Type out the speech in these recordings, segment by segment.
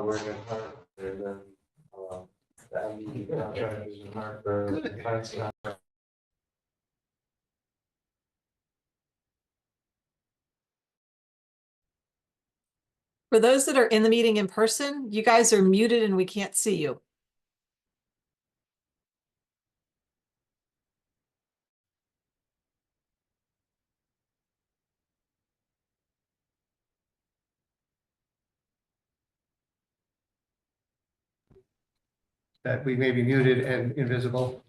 we're in Hartford, and then the MD contract is in Hartford. The defense contract. For those that are in the meeting in person, you guys are muted and we can't see you. That we may be muted and invisible.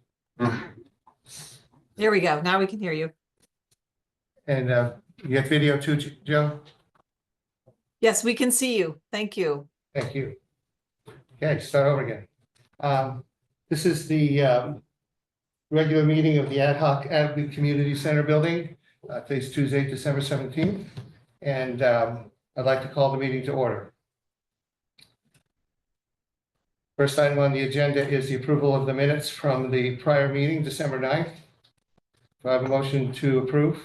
There we go. Now we can hear you. And you get video too, Joe? Yes, we can see you. Thank you. Thank you. Okay, start over again. This is the regular meeting of the Ad Hoc Ad Community Center Building, today's Tuesday, December 17th. And I'd like to call the meeting to order. First item on the agenda is the approval of the minutes from the prior meeting, December 9th. Do I have a motion to approve?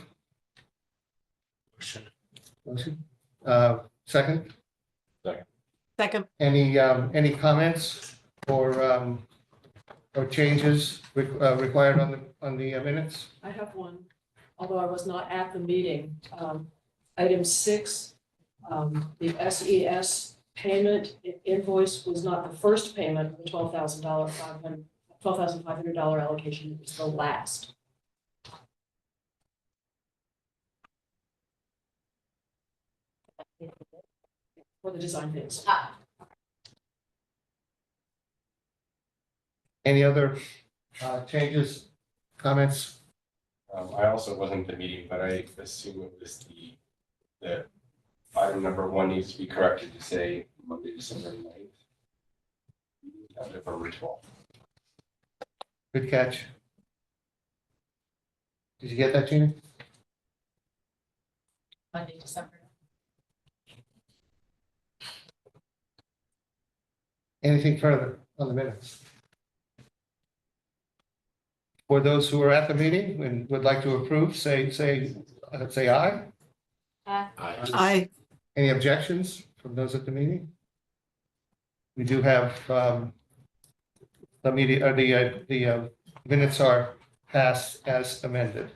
Motion. Second? Second. Any comments or changes required on the minutes? I have one, although I was not at the meeting. Item 6, the SES payment invoice was not the first payment of the $12,500 allocation. It was the last. For the design phase. Any other changes, comments? I also wasn't at the meeting, but I assume it was the item number 1 needs to be corrected to say Monday, December 9th. Not November 12th. Good catch. Did you get that, Gina? Monday, December. Anything further on the minutes? For those who are at the meeting and would like to approve, say aye. Aye. Any objections from those at the meeting? We do have the minutes are passed as amended.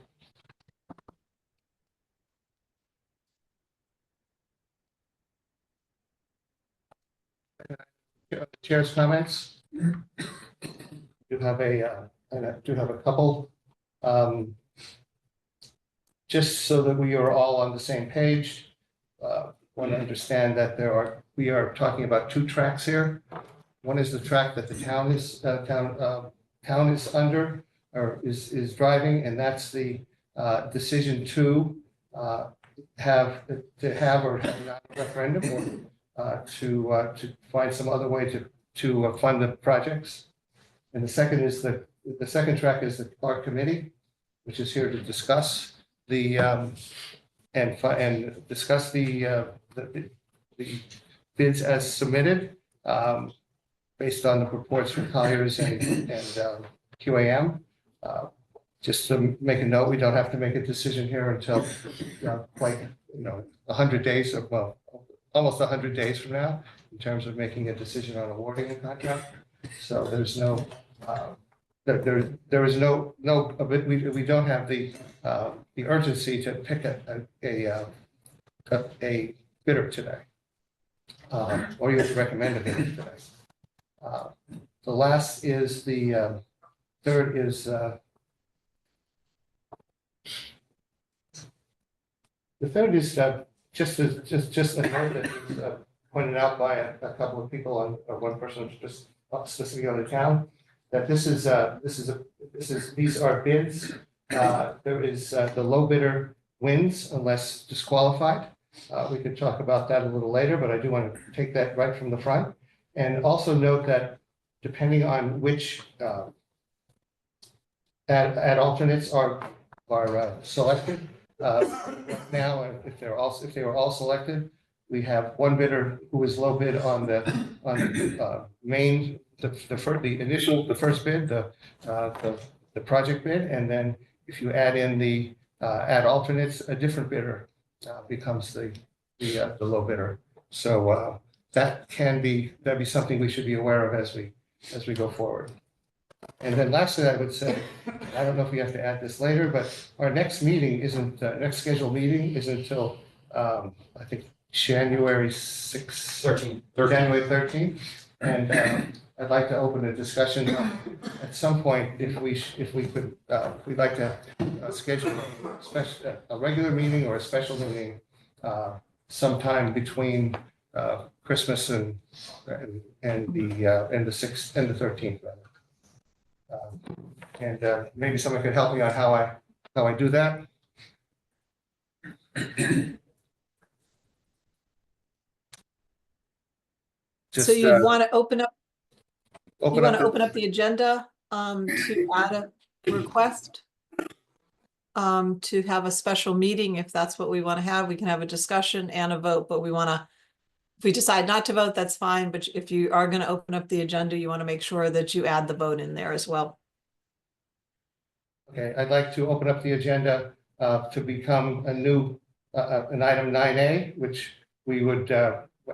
Chair's comments. You have and I do have a couple. Just so that we are all on the same page, want to understand that we are talking about 2 tracks here. One is the track that the town is under or is driving, and that's the decision to have or have not a referendum or to find some other way to fund the projects. And the second is the second track is the park committee, which is here to discuss and discuss the bids as submitted, based on the reports from Colliers and QAM. Just to make a note, we don't have to make a decision here until quite 100 days of, well, almost 100 days from now in terms of making a decision on awarding a contract. So there's no there is no we don't have the urgency to pick a bidder today, or you have to recommend a bidder today. The last is the third is the third is just a note that was pointed out by a couple of people on one person specifically on the town, that these are bids. There is the low bidder wins unless disqualified. We could talk about that a little later, but I do want to take that right from the front. And also note that depending on which ad alternates are selected, now, if they were all selected, we have one bidder who is low bid on the main, the first bid, the project bid, and then if you add in the ad alternates, a different bidder becomes the low bidder. So that'd be something we should be aware of as we go forward. And then lastly, I would say, I don't know if we have to add this later, but our next meeting isn't, next scheduled meeting isn't until, I think, January 6th. 13. January 13th. And I'd like to open a discussion at some point, if we could, we'd like to schedule a regular meeting or a special meeting sometime between Christmas and the 6th and the 13th, rather. And maybe someone could help me on how I do that. So you want to open up the the agenda to add a request to have a special meeting. If that's what we want to have, we can have a discussion and a vote, but if we decide not to vote, that's fine. But if you are going to open up the agenda, you want to make sure that you add the vote in there as well. Okay, I'd like to open up the agenda to become a new, an item 9A, which we would,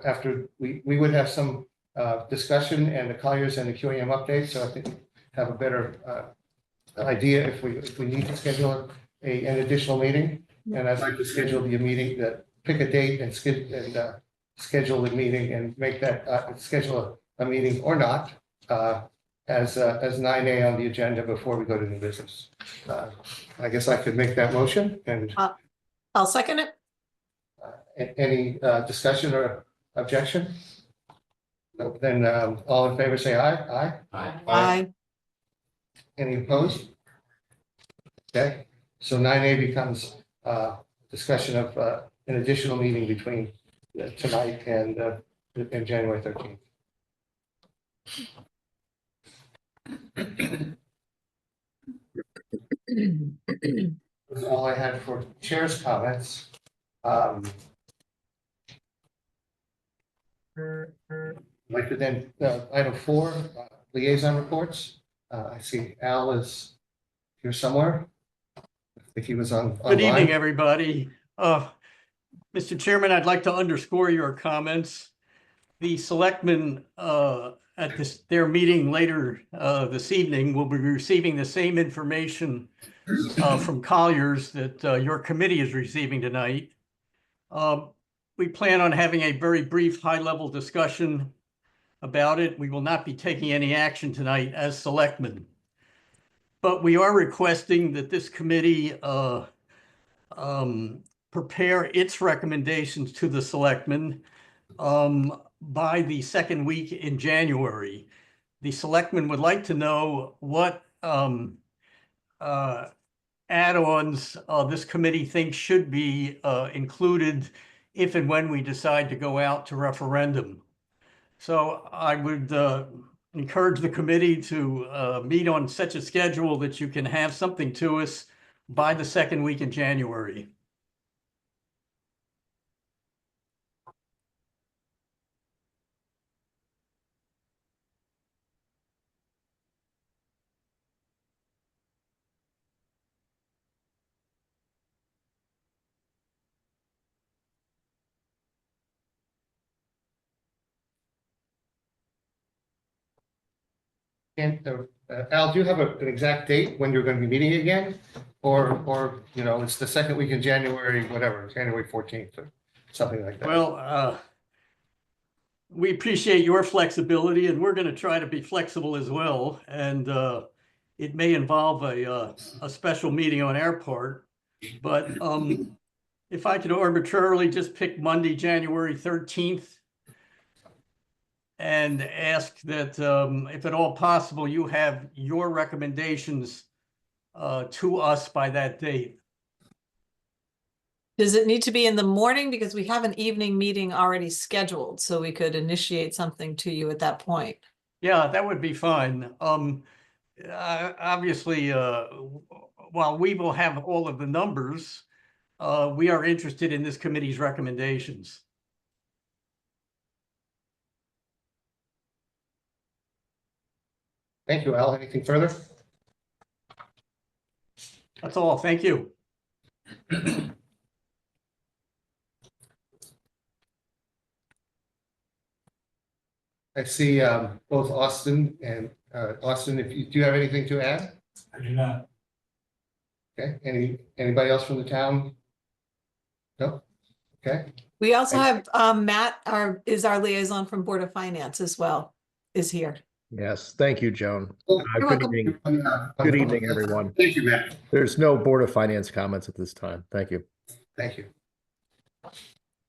after we would have some discussion and the Colliers and the QAM update. So I think we have a better idea if we need to schedule an additional meeting. And I'd like to schedule the meeting, pick a date and schedule the meeting and make that, schedule a meeting or not as 9A on the agenda before we go to new business. I guess I could make that motion, and I'll second it. any discussion or objection? No, then all in favor say aye. Aye. Aye. Any opposed? Okay, so 9A becomes discussion of an additional meeting between tonight and January 13th. That's all I had for chair's comments. Like to then, item 4, liaison reports. I see Al is here somewhere. I think he was on. Good online. evening, everybody. Mr. Chairman, I'd like to underscore your comments. The selectmen at their meeting later this evening will be receiving the same information from Colliers that your committee is receiving tonight. We plan on having a very brief high-level discussion about it. We will not be taking any action tonight as selectmen. But we are requesting that this committee prepare its recommendations to the selectmen by the second week in January. The selectmen would like to know what add-ons this committee thinks should be included if and when we decide to go out to referendum. So I would encourage the committee to meet on such a schedule that you can have something to us by the second week in January. And Al, do you have an exact date when you're going to be meeting again? Or it's the second week in January, whatever, January 14th or something like that? Well, we appreciate your flexibility, and we're going to try to be flexible as well. And it may involve a special meeting on our part. But if I could arbitrarily just pick Monday, January 13th, and ask that if at all possible, you have your recommendations to us by that date. Does it need to be in the morning? Because we have an evening meeting already scheduled, so we could initiate something to you at that point. Yeah, that would be fine. Obviously, while we will have all of the numbers, we are interested in this committee's recommendations. Thank you, Al. Anything further? That's all. Thank you. I see both Austin and Austin, do you have anything to add? I do not. Okay, anybody else from the town? No? Okay, We also have, Matt, is our liaison from Board of Finance as well, is here. Yes, thank you, Joan. Well, You're Good welcome. evening. Good evening, everyone. Thank you, Matt. There's no Board of Finance comments at this time. Thank you. Thank you.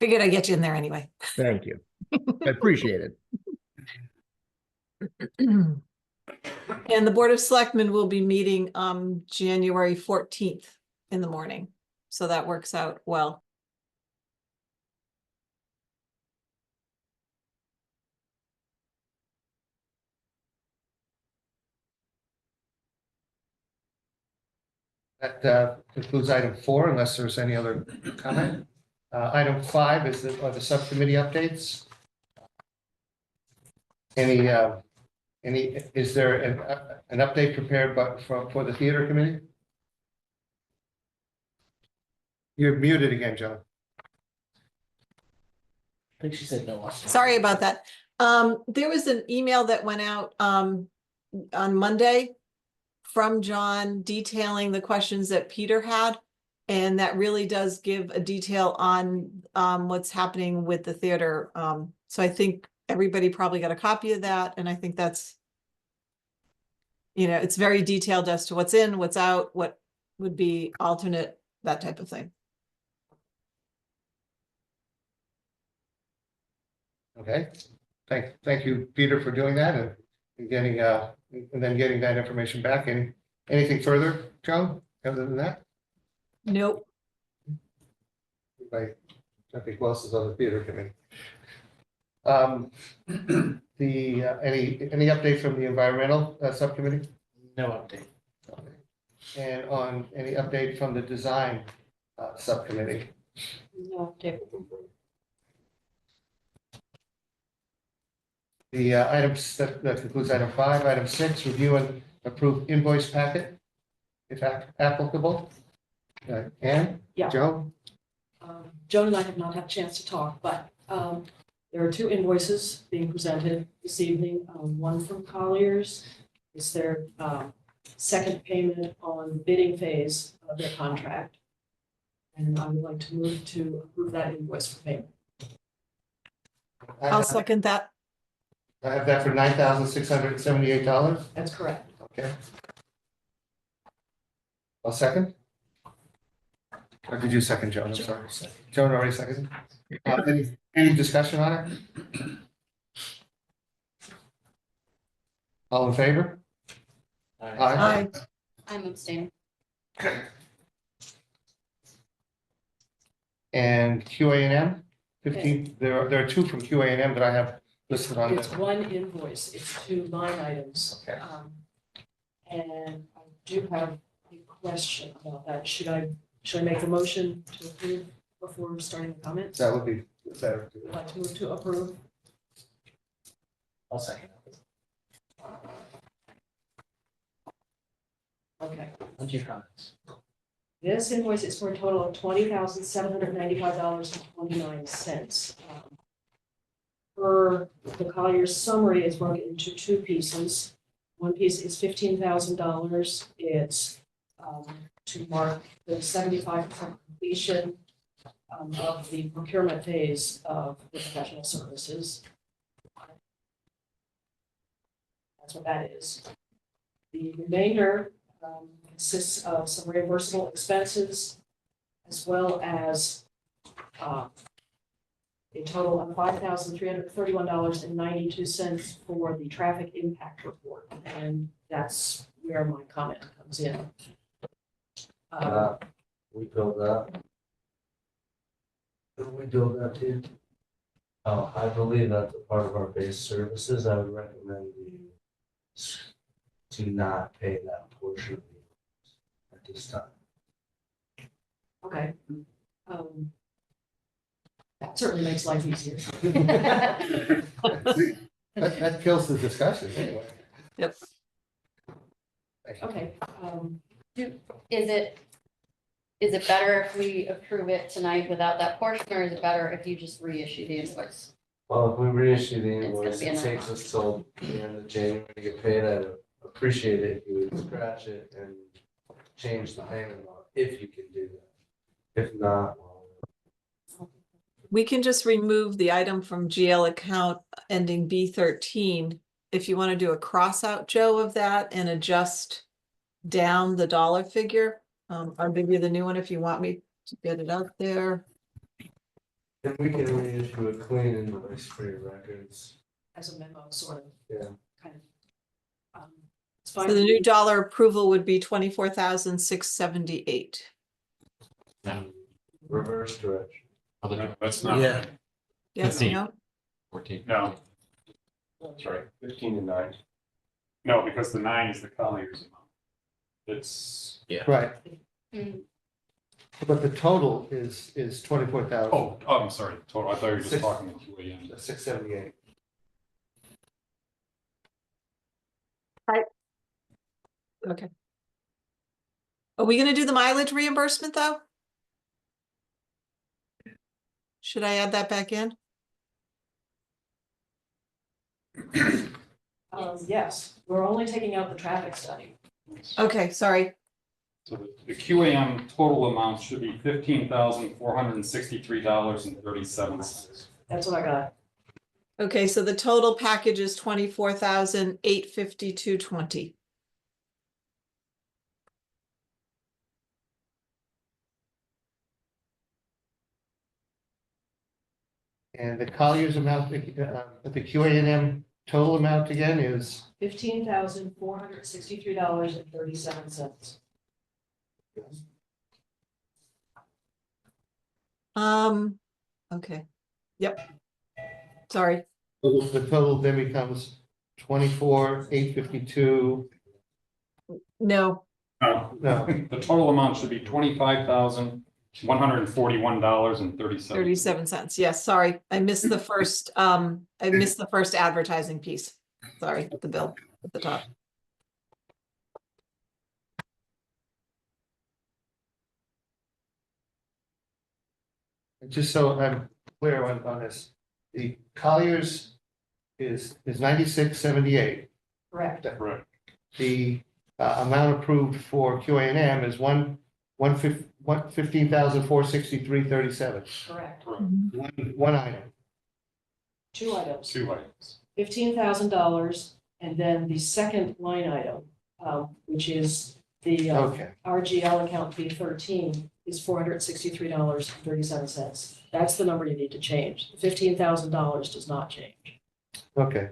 Figured I'd get you in there anyway. Thank you. I appreciate it. And the Board of Selectmen will be meeting January 14th in the morning. So that works out well. That concludes item 4, unless there's any other comment. Item 5 is the subcommittee updates. Is there an update prepared for the theater committee? You're muted again, John. I think she said no. Sorry about that. There was an email that went out on Monday from John detailing the questions that Peter had. And that really does give a detail on what's happening with the theater. So I think everybody probably got a copy of that. And I think that's, it's very detailed as to what's in, what's out, what would be alternate, that type of thing. Okay, thank you, Peter, for doing that and getting getting that information back. Anything further, Joan, other than that? Nope. I think who else is on the theater committee? Any update from the environmental subcommittee? No update. And on any update from the design subcommittee? No, Dick. The items that concludes item 5. Item 6, review and approve invoice packet, if applicable. Ann? Yeah. Joan? Joan and I have not had a chance to talk, but there are 2 invoices being presented this evening. One from Colliers is their second payment on the bidding phase of their contract. And I would like to move to approve that invoice for payment. I'll second that. I have that for $9,678. That's correct. Okay. I'll second. Or did you second, Joan? I'm sorry. Joan already seconded. Any discussion on it? All in favor? Aye. I'm abstaining. And QA&M, 15, there are 2 from QA&M that I have listed on It's this. one invoice, it's 2 line items. Okay. And I do have a question about that. Should I make a motion to approve before starting the comments? That would be better. I'd like to move to approve. I'll second. Okay. What's your comments? This invoice is for a total of $20,795.29. Per the Collier's summary is broken into 2 pieces. One piece is $15,000. It's to mark the 75% completion of the procurement phase of the professional services. That's what that is. The remainder consists of some reimbursable expenses as well as a total of $5,331.92 for the traffic impact report. And that's where my comment comes in. We build that. Who we build that to? I believe that's a part of our base services. I would recommend you to not pay that portion at this time. Okay. That certainly makes life easier. That kills the discussion anyway. Yep. Thank you. Okay. Is it better if we approve it tonight without that portion, or is it better if you just reissue the invoice? Well, if we reissue the It's gonna invoice, be it another takes month. us till the end of January to get paid. I'd appreciate it if you would scratch it and change the payment amount, if you can do that. If not, well, We can just remove the item from GL account ending B13. If you want to do a cross out, Joe, of that and adjust down the dollar figure. I'll give you the new one if you want me to get it out there. if we can reissue a clean invoice for your records, As a memo, sort of. Yeah. Kind of. It's So fine. the new dollar approval would be 24,678. reverse direction. That's not. Yeah. right. Yes, Yeah. no? 14. No, That's right, 15 and 9. no, because the 9 is the Collier's amount. It's, Right, Mm, but the total is 24,000. oh, I'm sorry, total, I thought you were just talking the QAM. 678. Okay. Are we gonna do the mileage reimbursement though? Should I add that back in? Yes, we're only taking out the traffic study. Okay, sorry. So the QAM total amount should be $15,463.37. That's what I got. Okay, so the total package is 24,852.20. And the Collier's amount, the QAM total amount again is, $15,463.37. Okay. Yep. Sorry. the total then becomes 24,852. No, No, No, the total amount should be $25,141.37. 37 cents. Yes, sorry. I missed the first advertising piece. Sorry, the bill at the top. just so I'm clear on this, the Collier's is 9678. Correct. Right. The amount approved for QAM is 15,463.37. Correct. One item. Two items. 2 items. $15,000, and then the second line item, which is the Okay, RGL account B13 is $463.37. That's the number you need to change. $15,000 does not change. okay.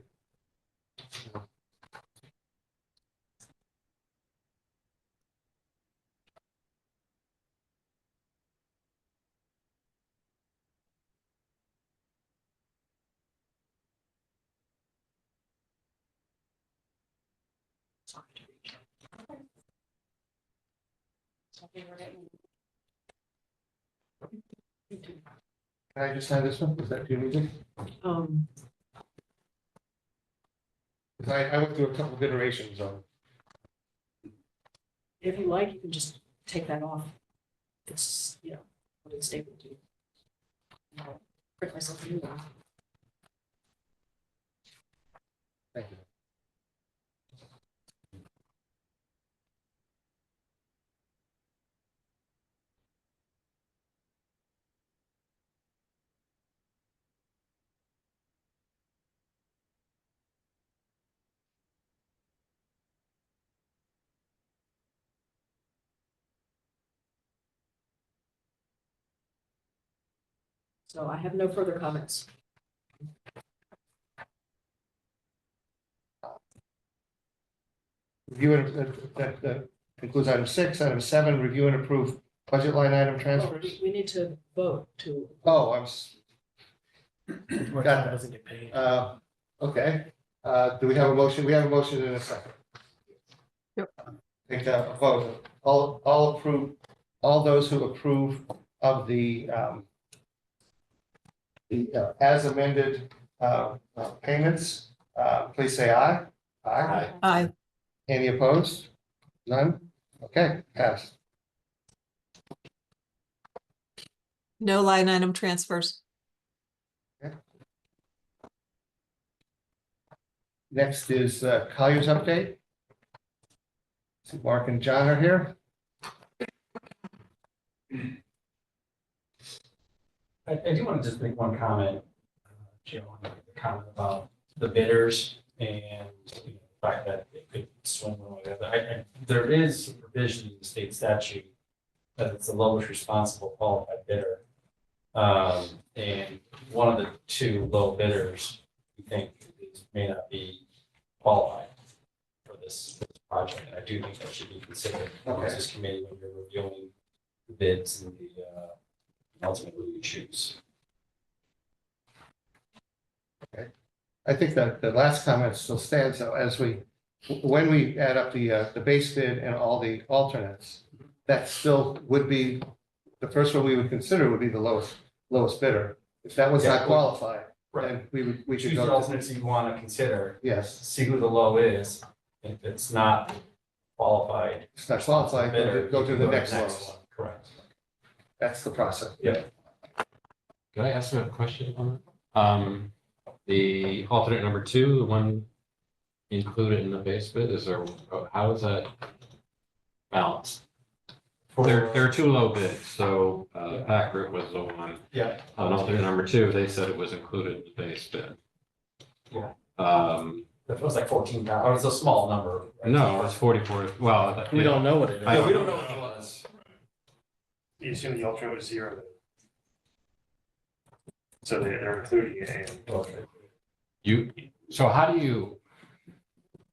Something we're getting. Can I just sign this one? Is that too easy? Because I went through a couple of iterations on. If you like, you can just take that off. It's, what it's stapled to. I'll print myself a new one. Thank you. So I have no further comments. Review and that concludes item 6. Item 7, review and approve budget line item Oh, transfers. we need to vote to. Oh, Where Got Tom that. doesn't get paid. Okay. Do we have a motion? We have a motion in a second. Yep. Take a vote. All approve, all those who approve of the as amended payments, please say aye. Aye. Aye. Any opposed? None? Okay, passed. No line item transfers. Next is Collier's update. So Mark and John are here. I do want to just make one comment, Jim, on the comment about the bidders and the fact that it could swing one way or the other. There is a provision in the state statute that it's the lowest responsible qualified bidder. And one of the two low bidders, we think may not be qualified for this project. And I do think that should be considered amongst this committee when you're reviewing the bids and the ultimately you choose. I think that the last comment still stands, though, as when we add up the base bid and all the alternates, that still would be, the first one we would consider would be the lowest bidder. If that was not qualified, then we should Choose go the to, alternates you want to consider, yes, see who the low is. If it's not qualified. it's not qualified, bidder, then go to you the can next one. one. Correct. That's the process. Yeah. Can I ask a question on that? The alternate number 2, the one included in the base bid, is there, how is that balanced? There are 2 low bids, so Pack Group was the one. Yeah. On alternate number 2, they said it was included in the base bid. Yeah. It was like 14,000, or it's a small number. Right? No, it's 44, well. We don't know what it is. Yeah, we don't know what it was. You assume the alternate was 0. So they're including it in. So how do you,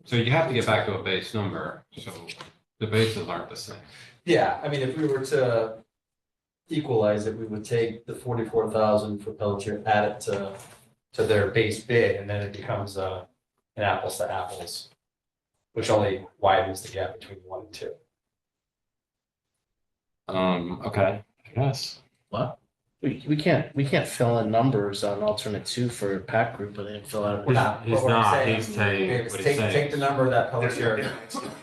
so you have to get back to a base number, so the bases aren't the same. Yeah, I mean, if we were to equalize it, we would take the 44,000 for Pelletier, add it to their base bid, and then it becomes an apples to apples, which only widens the gap between 1 and 2. Okay, I guess. What? We can't fill in numbers on alternate 2 for Pack Group, but then fill out. We're not. He's What we're not, saying he's saying, is what he's take saying. the number of that Pelletier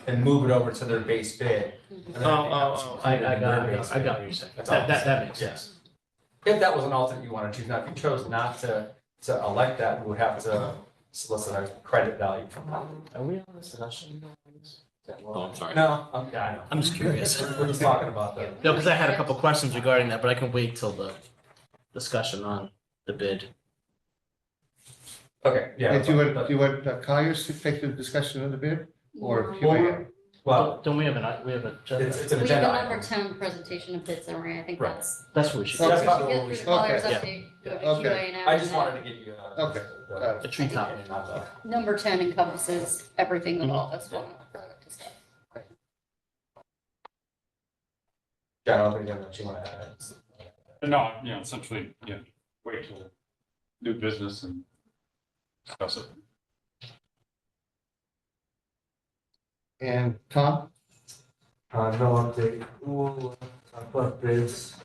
and move it over to their base bid. and then it becomes I their got base what bid. you're saying. That's all. That makes Yeah. sense. If that was an alternate you wanted to choose, now if you chose not to elect that, we would have to solicit a credit value from that. Are we on this discussion? Oh, I'm sorry. No, okay, I know. I'm just curious. We're just talking about that. No, because I had a couple questions regarding that, but I can wait till the discussion on the bid. Okay, yeah. And do you want Colliers to take the discussion of the bid or QAM? Well, Don't we have an it's an We have agenda a number item. 10 presentation of bid summary. I think Right. that's what we should. Okay. That's we probably should what we get through the colors Okay. update, go to Okay. QA now. I just wanted to give you Okay. The treetop. Number 10 encompasses everything that all that's going on. John, I don't think that you want to add. No, essentially, wait till do business and discuss it. And Tom? No update. We'll talk about bids.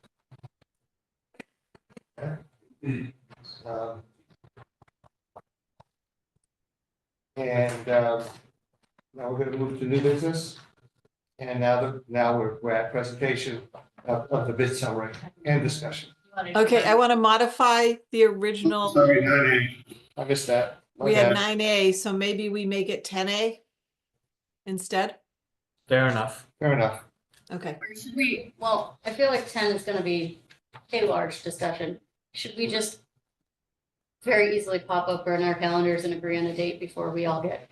Now we're gonna move to new business. And now we're at presentation of the bid summary and discussion. Okay, I want to modify the original. I missed that. My We had bad. 9A, so maybe we make it 10A instead? Fair enough. Fair enough. Okay. Or should we, well, I feel like 10 is gonna be a large discussion. Should we just very easily pop up in our calendars and agree on a date before we all get,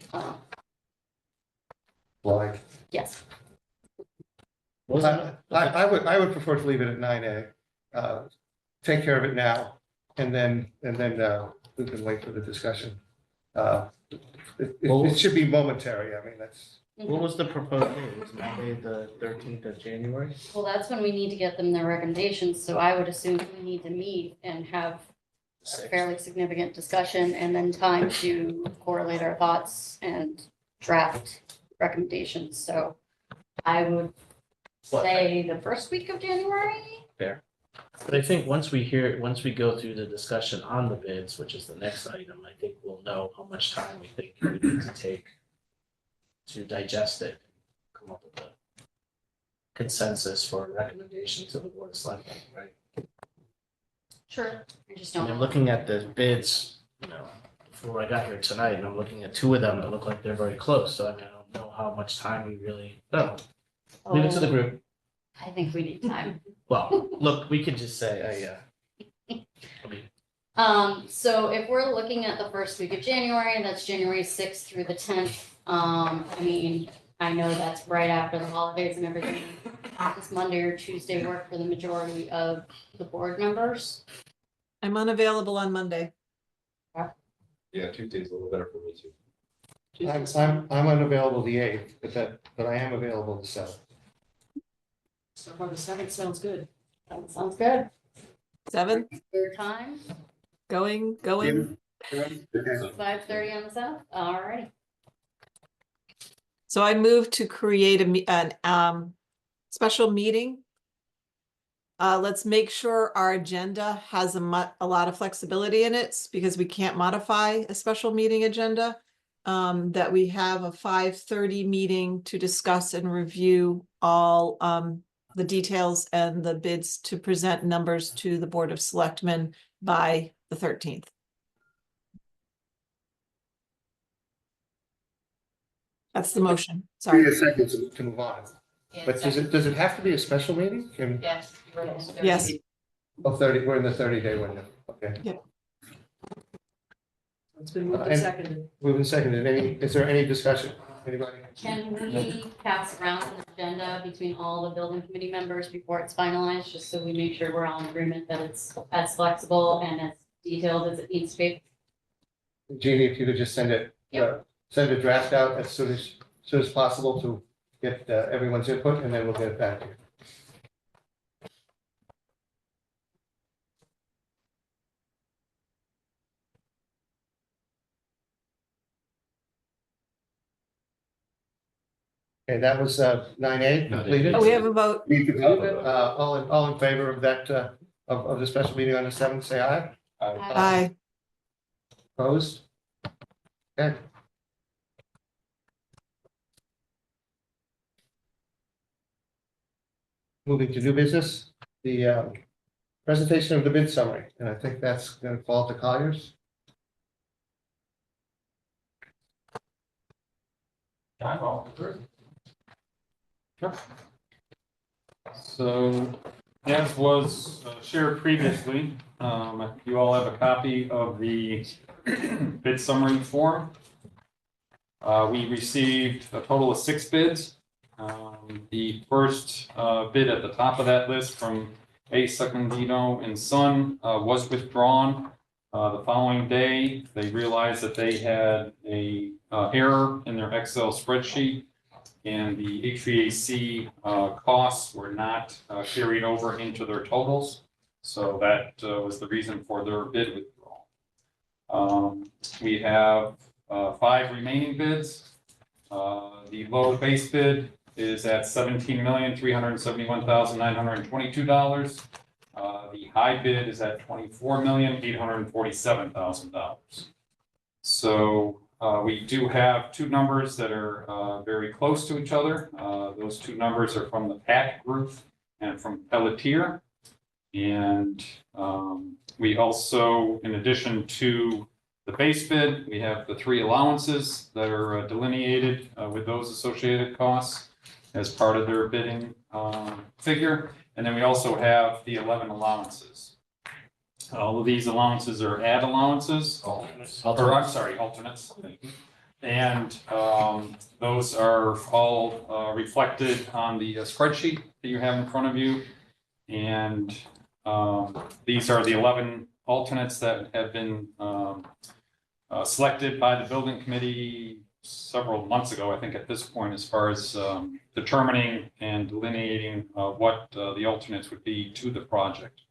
Like, yes. I would prefer to leave it at 9A. Take care of it now, and then we can wait for the discussion. It should be momentary. I mean, that's, What was the proposed date? Was Monday the 13th of January? Well, that's when we need to get them their recommendations, so I would assume we need to meet and have a fairly significant discussion and then time to correlate our thoughts and draft recommendations, so I would say the first week of January. Fair. But I think once we go through the discussion on the bids, which is the next item, I think we'll know how much time we think we need to take to digest it, come up with a consensus for a recommendation to the board of selectmen, right? Sure. I just I don't mean, know. looking at the bids, before I got here tonight, and I'm looking at two of them that look like they're very close, so I mean, I don't know how much time we really, no. Leave it to the group. I think we need time. Well, look, we could just say, I mean, So if we're looking at the first week of January, that's January 6th through the 10th. I mean, I know that's right after the holidays and everything. Does Monday or Tuesday work for the majority of the board members? I'm unavailable on Monday. Yeah, Tuesday's a little better for me too. I'm unavailable the 8th, but I am available the 7th. So far, the 7th sounds good. That sounds good. 7th, Your time, going. 5:30 on the 7th. All right. So I move to create an special meeting. Let's make sure our agenda has a lot of flexibility in it because we can't modify a special meeting agenda. That we have a 5:30 meeting to discuss and review all the details and the bids to present numbers to the Board of Selectmen by the 13th. That's the motion. Sorry. Give me a second to move on. But does it have to be a special meeting? Yes. Yes. Oh, 30, we're in the 30-day window. Okay. It's been moved and seconded. Moved and seconded. Is there any discussion? Anybody? Can we pass around an agenda between all the building committee members before it's finalized, just so we make sure we're all in agreement that it's as flexible and as detailed as it needs to be? Jeannie, if you could just send it, send a draft out as soon as possible to get everyone's input, and then we'll get it back to you. Okay, that was 9A completed. Oh, we have a vote. Need to vote. All in favor of that, of the special meeting on the 7th, say aye. Aye. Opposed? Okay. Moving to new business, the presentation of the bid summary, and I think that's going to fall to Colliers. So, as was shared previously, you all have a copy of the bid summary form. We received a total of 6 bids. The first bid at the top of that list from A. Secondino and Son was withdrawn. The following day, they realized that they had a error in their Excel spreadsheet, and the HVAC costs were not carried over into their totals. So that was the reason for their bid withdrawal. We have 5 remaining bids. The low base bid is at $17,371,922. The high bid is at $24,847,000. So we do have 2 numbers that are very close to each other. Those 2 numbers are from the PAC group and from Pelletier. And we also, in addition to the base bid, we have the 3 allowances that are delineated with those associated costs as part of their bidding figure. And then we also have the 11 allowances. All of these allowances are ad allowances, alternates. And those are all reflected on the spreadsheet that you have in front of you. And these are the 11 alternates that have been selected by the building committee several months ago, I think at this point, as far as determining and delineating what the alternates would be to the project.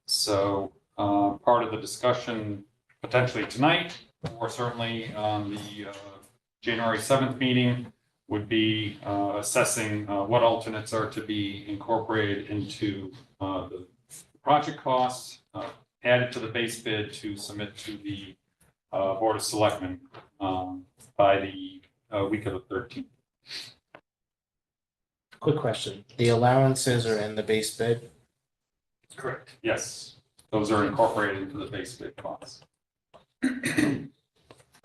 So part of the discussion potentially tonight, or certainly on the January 7th meeting, would be assessing what alternates are to be incorporated into the project costs, added to the base bid to submit to the Board of Selectmen by the week of the 13th. quick question. The allowances are in the base bid? Correct. Yes, those are incorporated into the base bid costs.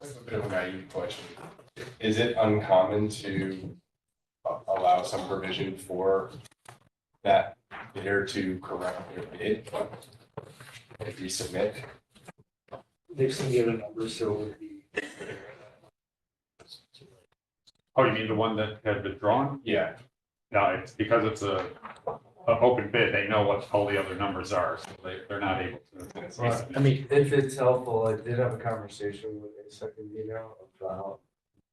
That's a bit of a naive question. Is it uncommon to allow some provision for that bidder to correct their bid if we submit? They've seen the other numbers, so it would be. Oh, you mean the one that had withdrawn? Yeah, No, it's because it's a open bid, they know what all the other numbers are, so they're not able to. Right. I mean, if it's helpful, I did have a conversation with a second email about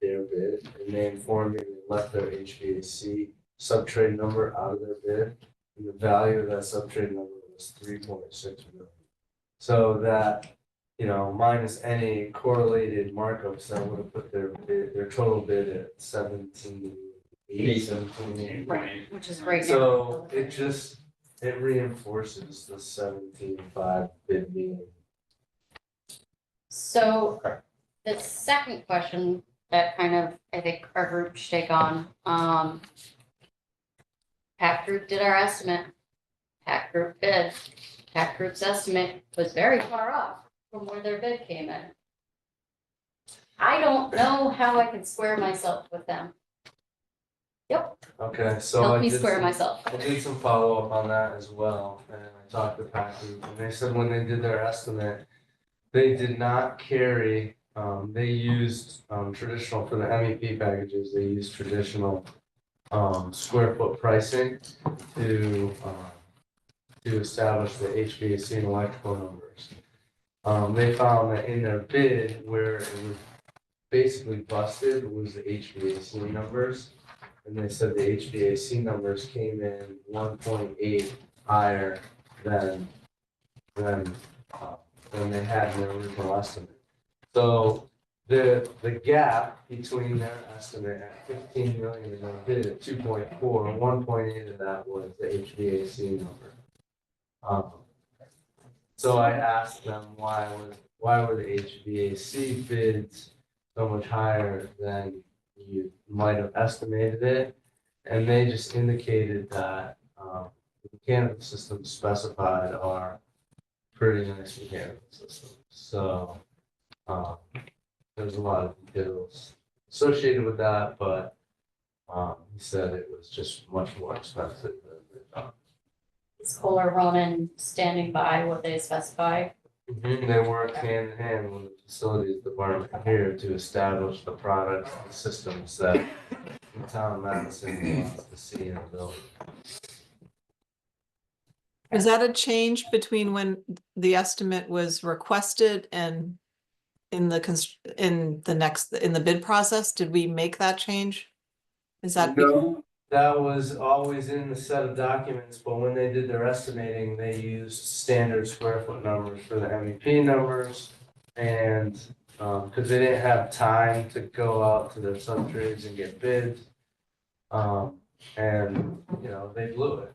their bid, and they informed me they left their HVAC sub-trade number out of their bid, and the value of that sub-trade number was 3.6 million. So that, you know, minus any correlated markups, that would have put their bid, their total bid at 17.8, 17.8. Right, which is great. So it reinforces the 17.5 bid meeting. So the second question that kind of, I think our group should take on, PAC group did our estimate. PAC group bid. PAC group's estimate was very far off from where their bid came in. I don't know how I can square myself with them. Yep, Okay, so help I me did square some- myself. I did some follow-up on that as well, and I talked to PAC Group, and they said when they did their estimate, they did not carry, they used, traditional, for the MEP packages, they used traditional, square foot pricing to establish the HVAC and electrical numbers. They found that in their bid, where it was basically busted was the HVAC numbers. And they said the HVAC numbers came in 1.8 higher than they had in their original estimate. So the gap between their estimate at 15 million and their bid at 2.4, 1.8 of that was the HVAC number. So I asked them why were the HVAC bids so much higher than you might have estimated it? And they just indicated that the mechanical systems specified are pretty nice mechanical systems. So there's a lot of details associated with that, but he said it was just much more expensive than they thought. Is Kohler Roman standing by what they specify? They work hand in hand with the facilities department here to establish the products and systems that the town of Madison wants to see in a building. Is that a change between when the estimate was requested and in the bid process? Did we make that change? Is that? No, that was always in the set of documents, but when they did their estimating, they used standard square foot numbers for the MEP numbers. And because they didn't have time to go out to their subtrades and get bids. And, you know, they blew it.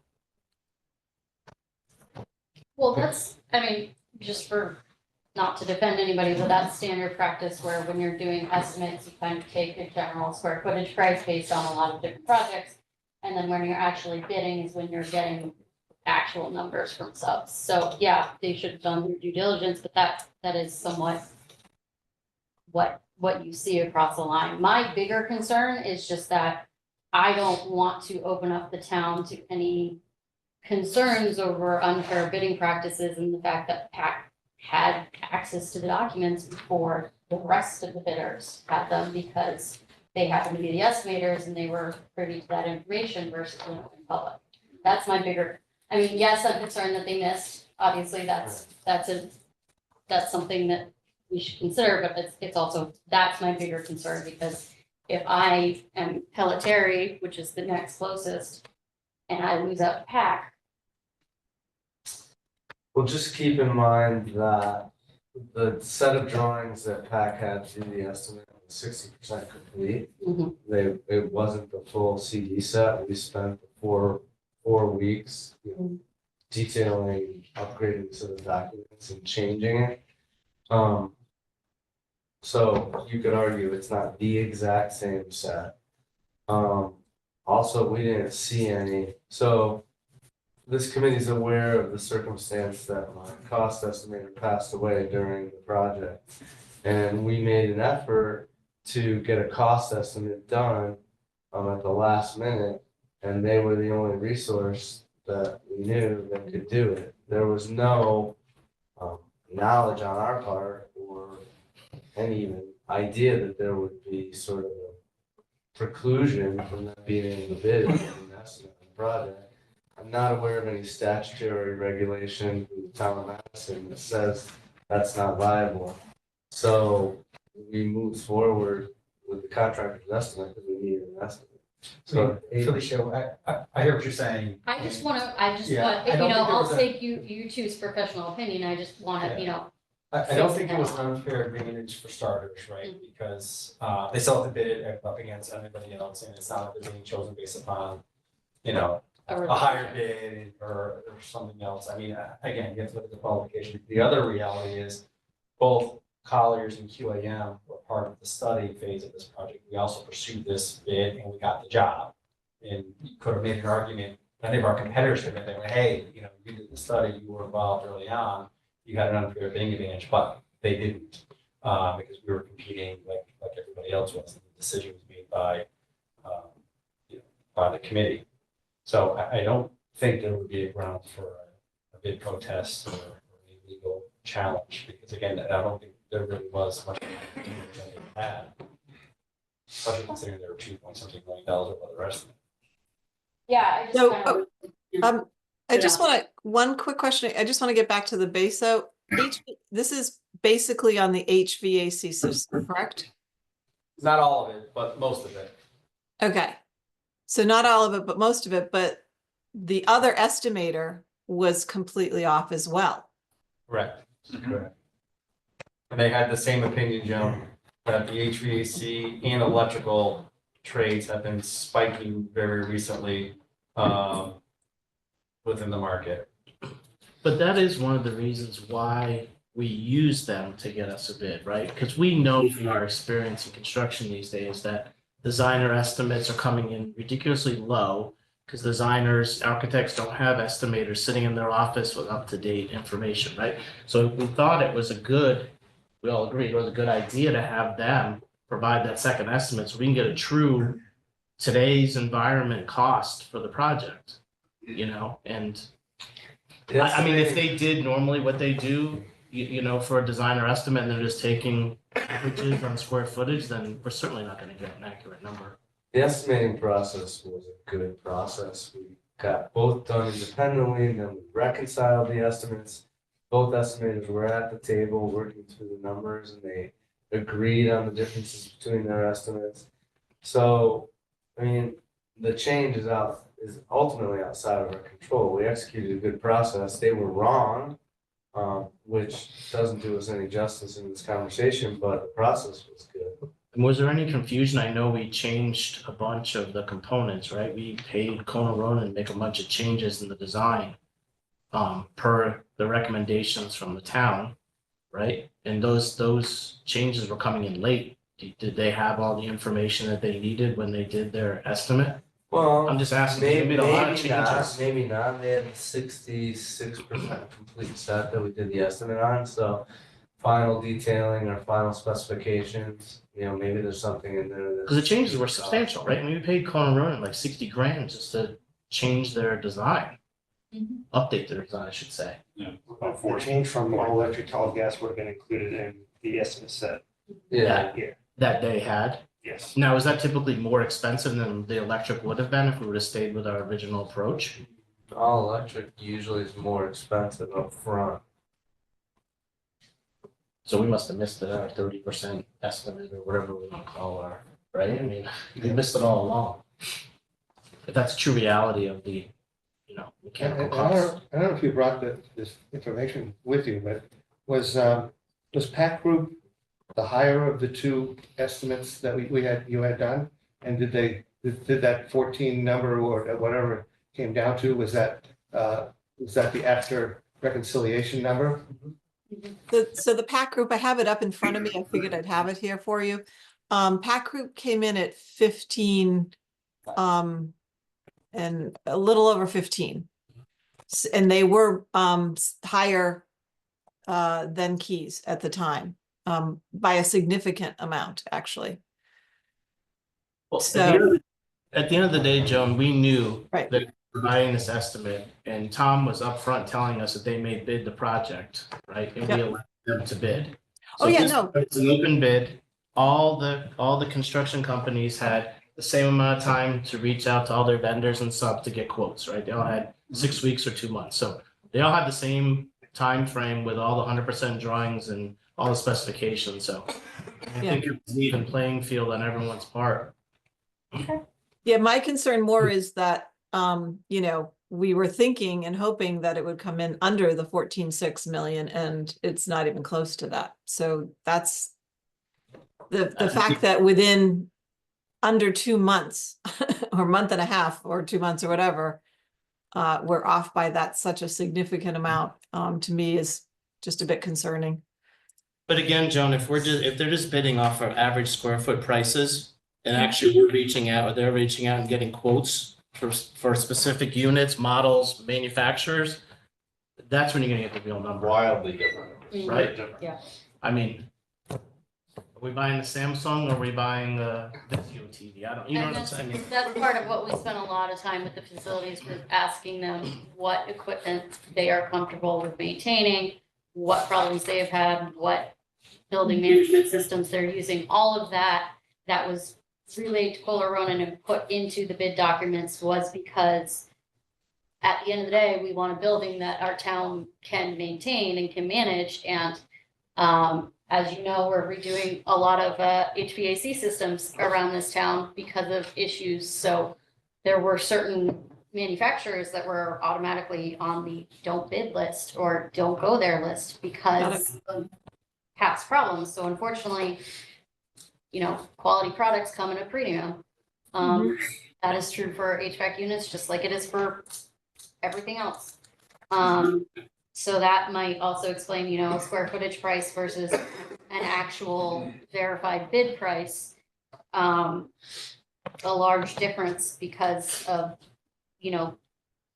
Well, that's, I mean, just for, not to defend anybody, but that's standard practice where when you're doing estimates, you kind of take a general square footage price based on a lot of different projects. And then when you're actually bidding is when you're getting actual numbers from subs. So yeah, they should have done their due diligence, but that is somewhat what you see across the line. My bigger concern is just that I don't want to open up the town to any concerns over unfair bidding practices and the fact that PAC had access to the documents before the rest of the bidders had them because they happened to be the estimators and they were privy to that information versus the public. That's my bigger, I mean, yes, I'm concerned that they missed. Obviously, that's something that we should consider, but it's also, that's my bigger concern because if I am Pelletieri, which is the next closest, and I lose out to PAC. Well, just keep in mind that the set of drawings that PAC had to do the estimate was 60% complete. It wasn't the full CD set. We spent four weeks, you know, detailing, upgrading the set of documents and changing it. So you could argue it's not the exact same set. Also, we didn't see any. So this committee is aware of the circumstance that my cost estimator passed away during the project. And we made an effort to get a cost estimate done at the last minute, and they were the only resource that we knew that could do it. There was no knowledge on our part or any even idea that there would be sort of a preclusion from them being able to bid an estimate on the project. I'm not aware of any statutory regulation in the town of Madison that says that's not viable. So we moved forward with the contractor's estimate because we needed an estimate. So Felicia, I hear what you're saying. I just and want, Yeah, but, I you don't know, think there I'll was a- take you choose professional opinion, I just wanna, you know, I don't think it was an unfair advantage for starters, right? Because they still have to bid it up against everybody else, and it's not like they're being chosen based upon, you know, a higher bid or something else. I mean, again, you have to look at the qualification. The other reality is both Colliers and QAM were part of the study phase of this project. We also pursued this bid and we got the job. And you could have made an argument, many of our competitors could have been, hey, you know, you did the study, you were involved early on, you had an unfair bidding advantage, but they didn't, because we were competing like everybody else was. And the decision was made by, you know, by the committee. So I don't think there would be a ground for a bid protest or a legal challenge, because again, I don't think there really was much of a than they had. Especially considering there were $2.something million of other estimates. yeah, I just So, kind of. I just want to, one quick question. I just want to get back to the base. So this is basically on the HVAC system, correct? Not all of it, but most of it. Okay. So not all of it, but most of it, but the other estimator was completely off as well. Correct. Correct. And they had the same opinion, Joe, that the HVAC and electrical trades have been spiking very recently within the market. But that is one of the reasons why we use them to get us a bid, right? Because we know from our experience in construction these days that designer estimates are coming in ridiculously low because designers, architects don't have estimators sitting in their office with up-to-date information, right? So we thought it was we all agreed it was a good idea to have them provide that second estimate so we can get a true today's environment cost for the project, you know, and I mean, if they did normally what they do, you know, for a designer estimate, and they're just taking averages on square footage, then we're certainly not gonna get an accurate number. the estimating process was a good process. We got both done independently, and then we reconciled the estimates. Both estimators were at the table working through the numbers, and they agreed on the differences between their estimates. So, I mean, the change is ultimately outside of our control. We executed a good process. They were wrong, which doesn't do us any justice in this conversation, but the process was good. And was there any confusion? I know we changed a bunch of the components, right? We paid Kona Ronan to make a bunch of changes in the design per the recommendations from the town, right? And those changes were coming in late. Did they have all the information that they needed when they did their estimate? Well, I'm just asking, they made a lot of changes. Maybe not. They had 66% complete set that we did the estimate on, so final detailing or final specifications, you know, maybe there's something in there that. Because the changes were substantial, right? I mean, we paid Kona Ronan like 60 grand just to change their design, update their design, I should say. The change from all electric to all gas would have been included in the estimate set. Yeah. That they had. Yes. Now, is that typically more expensive than the electric would have been if we would have stayed with our original approach? All electric usually is more expensive up front. So we must have missed our 30% estimate or whatever we want to call our, right? I mean, we missed it all along. If that's a true reality of the, you know, mechanical costs. I don't know if you brought this information with you, but was Pac Group the higher of the two estimates that you had done? And did that 14 number or whatever it came down to, was that the after reconciliation number? So the PAC group, I have it up in front of me. I figured I'd have it here for you. PAC group came in at 15, and a little over 15. And they were higher than Keys at the time. by a significant amount, actually. Well, So- at the end of the day, Joan, we knew Right. that providing this estimate, and Tom was upfront telling us that they may bid the project, right? And we Yep. allowed them to bid. Oh, So yeah, this no. was an open bid. All the construction companies had the same amount of time to reach out to all their vendors and stuff to get quotes, right? They all had 6 weeks or 2 months. So they all had the same time frame with all the 100% drawings and all the specifications. So I think it was an even playing field on everyone's part. Yeah, my concern more is that, you know, we were thinking and hoping that it would come in under the 14.6 million, and it's not even close to that. So that's the fact that within under 2 months or month and a half or 2 months or whatever, we're off by that such a significant amount, to me is just a bit concerning. But again, Joan, if they're just bidding off of average square foot prices and actually we're reaching out, or they're reaching out and getting quotes for specific units, models, manufacturers, that's when you're gonna get the real number. Wildly different. Right? Yeah. I mean, are we buying the Samsung or are we buying the Vizio TV? I don't, you know And what I'm saying? that's part of what we spent a lot of time with the facilities group, asking them what equipment they are comfortable with maintaining, what problems they've had, what building management systems they're using, all of that, that was relayed to Kohler Ronan and put into the bid documents was because at the end of the day, we want a building that our town can maintain and can manage. And as you know, we're redoing a lot of HVAC systems around this town because of issues. So there were certain manufacturers that were automatically on the don't bid list or don't go there list because of past problems. So unfortunately, you know, quality products come in a premium. That is true for HVAC units, just like it is for everything else. So that might also explain, you know, square footage price versus an actual verified bid price. A large difference because of, you know,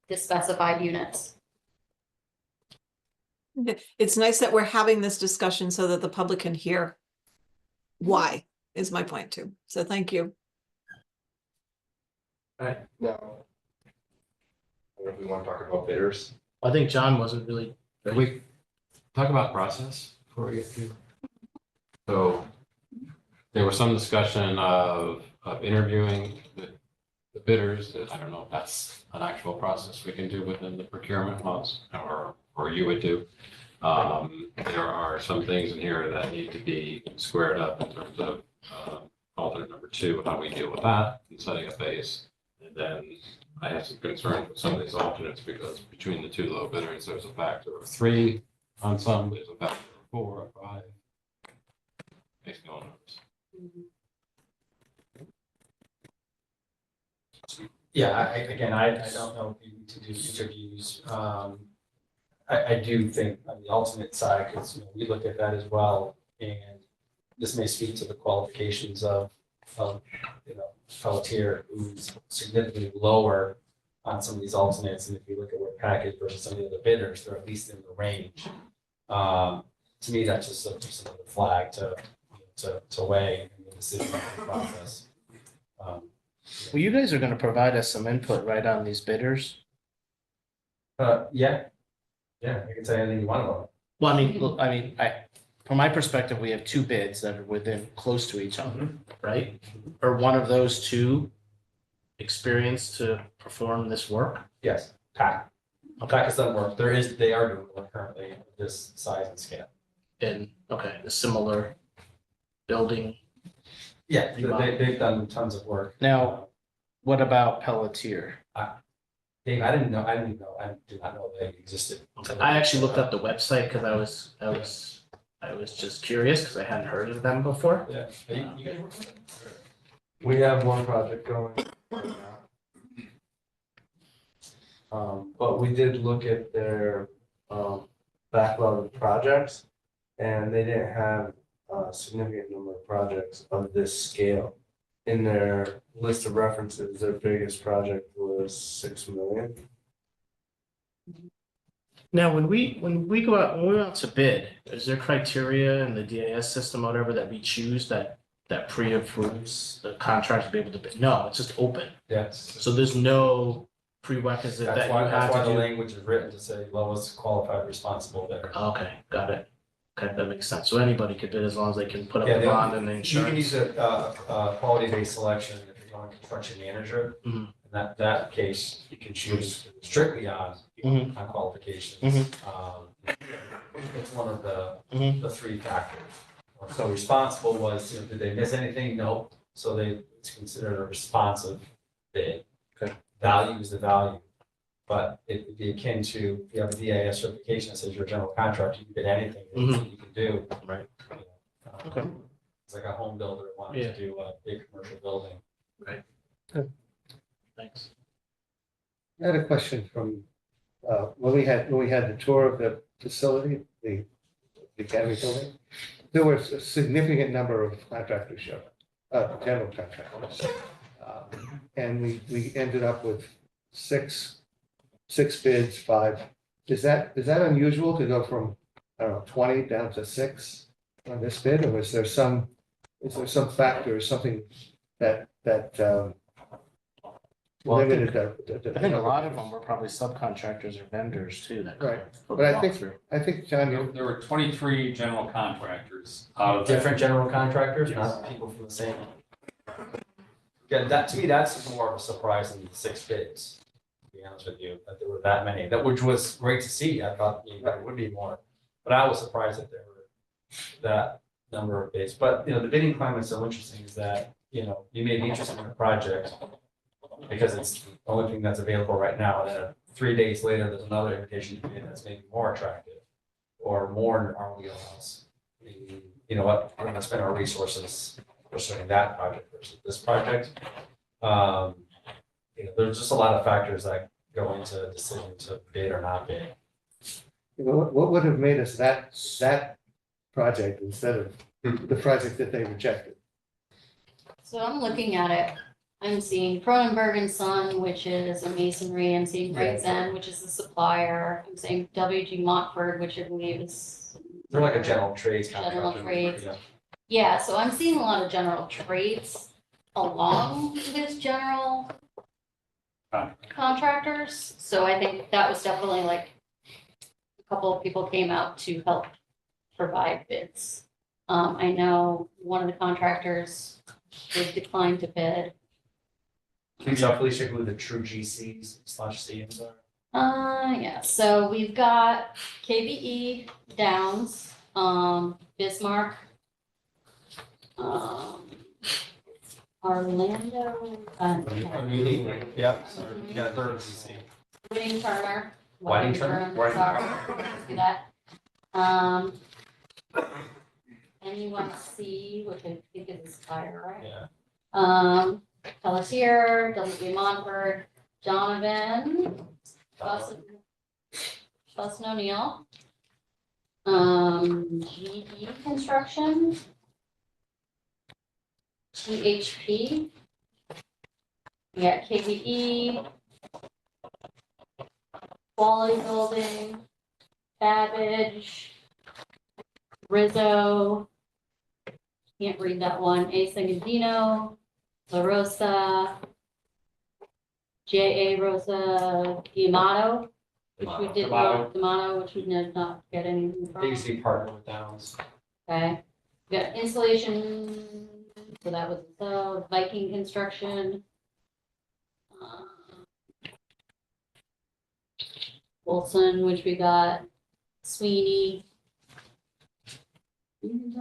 the specified units. It's nice that we're having this discussion so that the public can hear why, is my point too. So thank you. Now, I don't know if we want to talk about bidders. I think John wasn't really. Can we talk about process before we get to? So there was some discussion of interviewing the bidders. I don't know if that's an actual process we can do within the procurement laws or you would do. There are some things in here that need to be squared up in terms of alternate number 2, how we deal with that and setting a base. And then I have some concerns with some of these alternates because between the 2 low bidders, there's a factor of 3 on some, there's a factor of 4 or 5. Makes me nervous. Yeah, I don't know if you need to do interviews. I do think on the alternate side, because, you know, we look at that as well, and this may speak to the qualifications of you know, Pelletier, who's significantly lower on some of these alternates, and if you look at what package versus some of the other bidders, they're at least in the range. To me, that's just another flag to weigh in the decision-making process. Well, you guys are gonna provide us some input, right, on these bidders? Yeah, I can tell you anything you want about it. Well, I mean, look, from my perspective, we have 2 bids that are within close to each other, right? Or one of those 2 experienced to perform this work? Yes, PAC. PAC has done work. They are doing work currently at this size and scale. In, okay, a similar building. Yeah, they've done tons of work. Now, what about Pelletier? Dave, I did not know they existed. I actually looked up the website because I was just curious because I hadn't heard of them before. Yeah. You guys work with them? We have one project going right now. But we did look at their backlog of projects, and they didn't have a significant number of projects of this scale. In their list of references, their biggest project was 6 million. Now, when we go out, when we're out to bid, is there criteria in the DAS system, or whatever, that we choose that pre-approves the contract to be able to bid? No, it's just open. Yes. So there's no prerequisite that That's you why, have that's why to the do. language is written to say lowest qualified responsible bidder. Okay, got it. Okay, that makes sense. So anybody could bid as long as they can put up Yeah, the bond and the You can use insurance. a quality-based selection if you're going construction manager. Mhm. In that case, you can choose strictly on Mhm. on qualifications. It's one of Mhm. the three factors. So responsible was, did they miss anything? No. So it's considered a responsive bid. Okay. Value is the value. But it would be akin to, if you have a DIS certification that says you're a general contractor, you can bid anything that you can do. Right. Uh, Okay. It's like a home builder wanting Yeah. to do a big commercial building. Thanks. I had a question from, when we had the tour of the facility, the academy building, there was a significant number of contractors showing, general contractors. And we ended up with six bids, five. Is that unusual to go from, I don't know, 20 down to 6 on this bid? Or is there some factor, something that Well, I limited think I think a lot of them were probably subcontractors or vendors too that. Right. put But I them think- through. I think, John, you, There were 23 general contractors out of that. Different general contractors, not people from the same. Yeah, that, to me, that's more of a surprise than the 6 bids, to be honest with you, that there were that many, which was great to see. I thought there would be more. But I was surprised that there were that number of bids. But, the bidding climate is so interesting is that, you may be interested in a project because it's the only thing that's available right now. And then 3 days later, there's another invitation to bid that's maybe more attractive or more in our wheelhouse. You know what, we're gonna spend our resources pursuing that project versus this project. There's just a lot of factors that go into a decision to bid or not bid. what would have made us that project instead of the project that they rejected? So I'm looking at it. I'm seeing Cronenberg and Son, which is a masonry. I'm seeing Briggs End, which is the supplier. I'm seeing WG Montford, which I believe is. They're like a general trades General contractor. trades. Yeah. Yeah, so I'm seeing a lot of general trades along with general contractors. So I think that was definitely like a couple of people came out to help provide bids. I know one of the contractors was declined to bid. Can you tell Felicia who the true GCs/CMs are? Yeah, so we've got KBE Downs, Bismarck, Orlando, Yep, so you got a third GC. Whiting Turner. Whiting Turner? Whiting. Sorry, do that. NUIC, which I think is Aspire, right? Yeah. Pelletier, W. Montford, Donovan, Boston O'Neill. GE Construction. GHP. We got KBE. Quality Building. Babbage. Rizzo. Can't read that one. A. Sagandino. La Rosa, J.A. Rosa D'Amato, which we did not, D'Amato, which we did not get anything from. They partner with Downs. Okay, we got insulation, so that was the Viking Construction. Wilson, which we got Sweeney. Is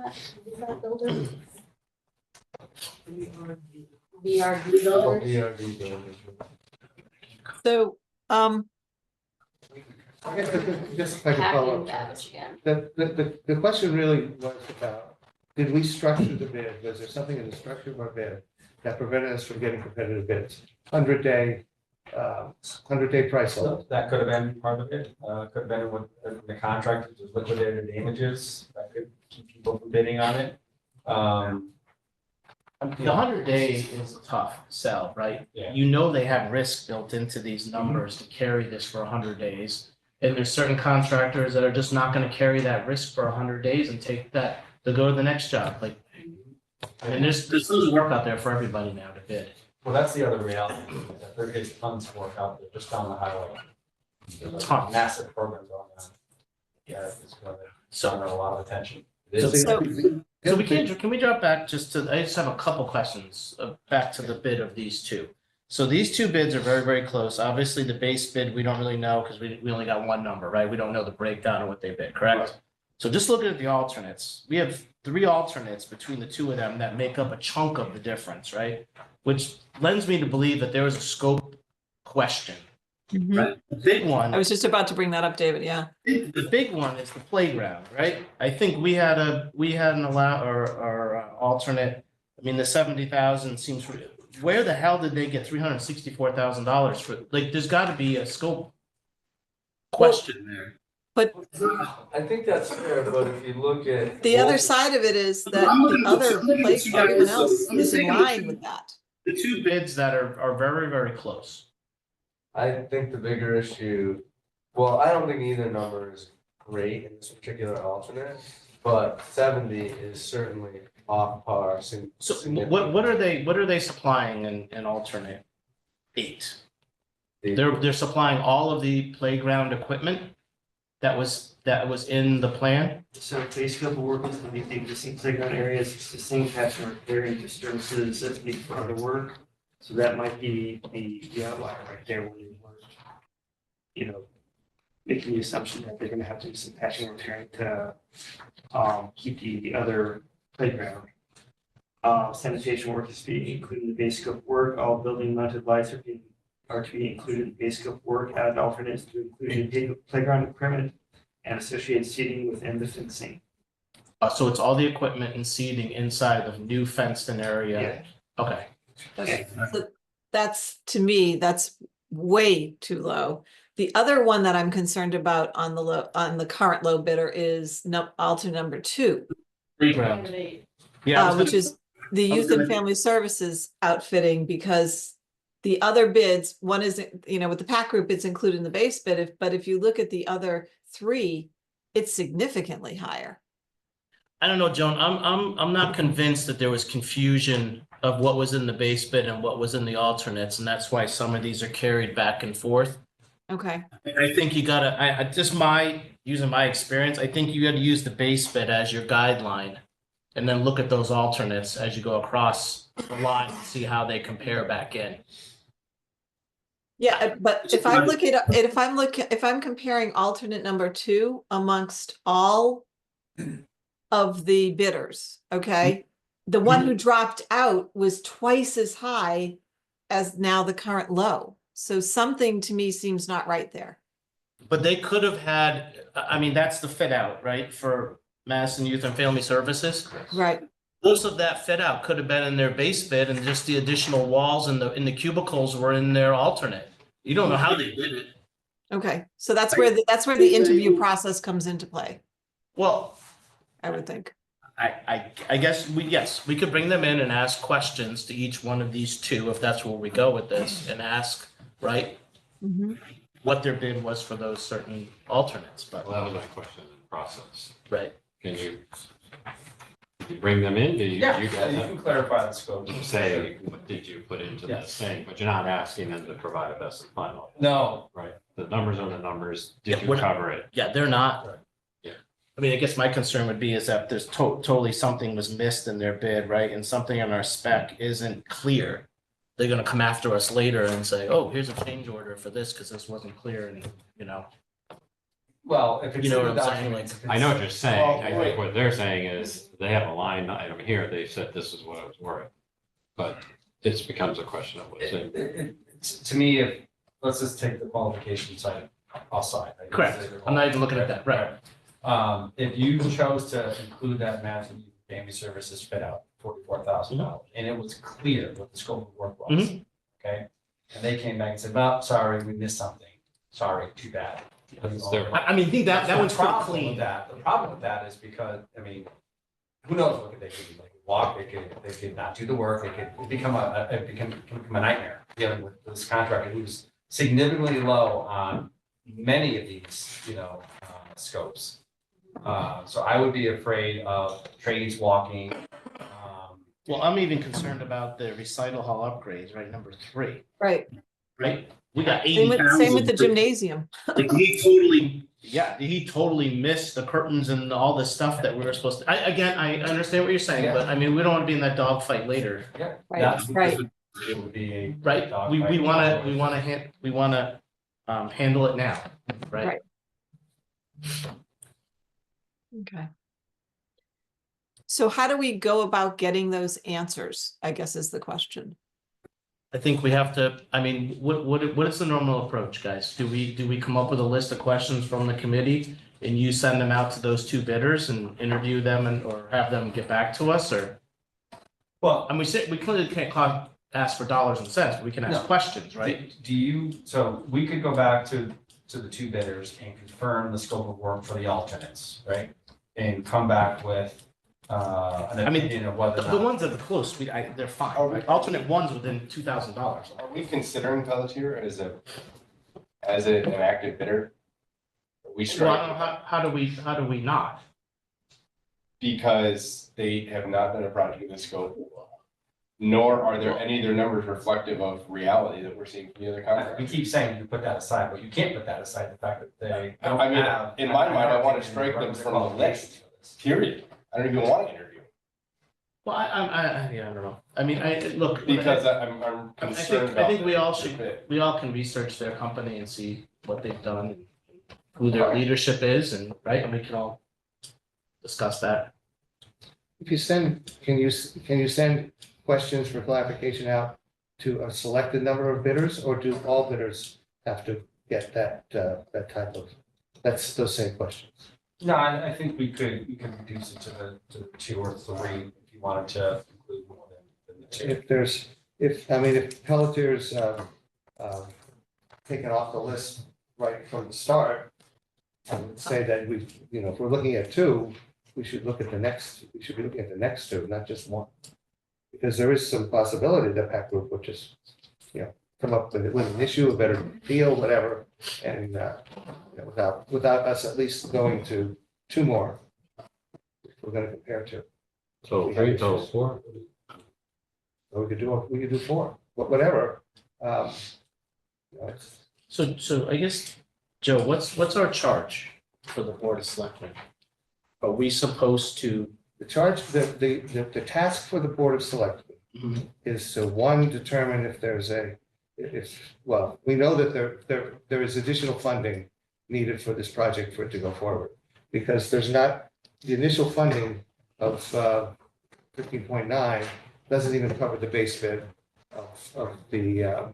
that builder? VRD builders. So, I guess just if I could follow Hacking up. Babbage again. The question really was about, did we structure the bid? Was there something in the structure of our bid that prevented us from getting competitive bids? 100-day price So hold. that could have been part of it. Could have been with the contract, which was liquidated damages. That could keep people from bidding on it. The 100-day is a tough sell, right? Yeah. You know they have risk built into these numbers to carry this for 100 days. And there's certain contractors that are just not gonna carry that risk for 100 days and take that to go to the next job, like. I mean, there's tons of work out there for everybody now to bid. Well, that's the other reality, that there is tons of work out there just down the highway. There's a massive program going on. Yeah, it's going to garner a lot of attention. So we can we drop back I just have a couple questions back to the bid of these two. So these two bids are very, very close. Obviously, the base bid, we don't really know because we only got one number, right? We don't know the breakdown of what they bid, correct? So just looking at the alternates, we have 3 alternates between the two of them that make up a chunk of the difference, right? Which lends me to believe that there was a scope question, right? The big one. I was just about to bring that up, David, yeah. The big one is the playground, right? I think we had an alternate, I mean, the 70,000 seems, where the hell did they get $364,000 for, like, there's gotta be a scope question there. But I think that's fair, but if you look at. the other side of it is that the other place, everyone else is in line with that. The two bids that are very, very close. I think the bigger issue, well, I don't think either number is great in this particular alternate, but 70 is certainly off par. So what are they supplying in alternate 8? They're supplying all of the playground equipment that was in the plan? So base scope of work is going to be the existing playground areas, existing patchwork area disturbances that need further work. So that might be the outlier right there when you were, making the assumption that they're going to have to do some patching and repairing to keep the other playground. Sanitation work is to be included in the base scope of work. All building mounted lights are to be included in base scope work. Add alternates to include in playground equipment and associated seating within the fencing. So it's all the equipment and seating inside the new fenced-in area? Okay. So that's, to me, that's way too low. The other one that I'm concerned about on the current low bidder is alternate number 2. Playground. Yeah. Which is the youth and family services outfitting, because the other bids, one is, with the PAC group, it's included in the base bid, but if you look at the other 3, it's significantly higher. I don't know, Joan, I'm not convinced that there was confusion of what was in the base bid and what was in the alternates, and that's why some of these are carried back and forth. Okay. I think you gotta, using my experience, I think you gotta use the base bid as your guideline. And then look at those alternates as you go across the line and see how they compare back in. Yeah, but if I'm comparing alternate number 2 amongst all of the bidders, okay? The one who dropped out was twice as high as now the current low. So something to me seems not right there. But they could have had, I mean, that's the fit out, right? For Madison Youth and Family Services. Right. Most of that fit out could have been in their base bid, and just the additional walls and the cubicles were in their alternate. You don't know how they did it. Okay, so that's where the interview process comes into play, Well, I would think. I guess we could bring them in and ask questions to each one of these 2, if that's where we go with this, and ask, right? What their bid was for those certain alternates, but. Well, that was my question in the process. Right. Can you bring them in? You can clarify the scope. Say, what did you put into this thing? But you're not asking them to provide a best and final. No. Right. The numbers are the numbers. Did Yeah, you cover it? Yeah, they're not. Right. Yeah. I mean, I guess my concern would be is that there's totally something was missed in their bid, right? And something in our spec isn't clear. They're gonna come after us later and say, oh, here's a change order for this because this wasn't clear, and Well, if it's. You know in the what I'm saying, document, if I know what it's- you're saying. I Well, think what they're saying is they have a line item here. They said this is what it was worth. But this becomes a question of what's in. To me, let's just take the qualification side aside. right? Correct. I'm not even looking at that, right. If you chose to include that Madison Youth and Family Services fit out, $44,000, and it was clear what the scope of work was, okay? And they came back and said, well, sorry, we missed something. Sorry, too bad. I mean, I think that one's pretty clean. The problem with that is because, I mean, who knows what they could do? They could walk, they could not do the work, it could become a nightmare dealing with this contractor who's significantly low on many of these, scopes. So I would be afraid of trades walking. Well, I'm even concerned about the recital hall upgrades, right, number 3, Right. right? We got Same with the 80,000. gymnasium. Like he totally missed the curtains and all the stuff that we were supposed to. I understand what you're saying, Yeah. but I mean, we don't want to be in that dogfight later, Yeah. Right, That's- right. It would be a. right? We want to handle it now, right? Right. Okay. So how do we go about getting those answers, I guess is the question. I think we have to, I mean, what is the normal approach, guys? Do we come up with a list of questions from the committee and you send them out to those 2 bidders and interview them or have them get back to us, or? Well, And we clearly can't ask for dollars and cents, but we can ask No. questions, right? So we could go back to the 2 bidders and confirm the scope of work for the alternates, right? And come back with an I mean, opinion of whether or The not. ones that are close, they're fine, Oh, right? Alternate one's within $2,000. Are we considering Pelletier as an active bidder? We Well, I don't know, strike how do we not? because they have not done a project of this scope. Nor are there any of their numbers reflective of reality that we're seeing from the other We contractors. keep saying you put that aside, but you can't put that aside, the fact that they don't I mean, have. in my mind, I want to strike them from the list, period. I don't even want to interview. Well, yeah, I don't know. I mean, look. Because I'm I concerned think about. we all the should, fit. we all can research their company and see what they've done, and who their leadership is, and, right, and we can all discuss that. If you send, can you send questions for clarification out to a selected number of bidders, or do all bidders have to get that type of, those same questions? No, I think we could reduce it to the 2 or 3 if you wanted to include more than the 2. If Pelletier's taken off the list right from the start, I would say that if we're looking at 2, we should be looking at the next 2, not just 1. Because there is some possibility that Pact Group would just, come up with an issue, a better deal, whatever, and without us at least going to 2 more. If we're gonna compare 2. So 3 total 4. Or we could do 4, whatever. So I guess, Joe, what's our charge for the Board of Selectmen? Are we supposed to? The charge, the task for the Board of Selectmen is to, 1, determine if there's we know that there is additional funding needed for this project for it to go forward. Because there's not, the initial funding of 15.9 doesn't even cover the base bid of the,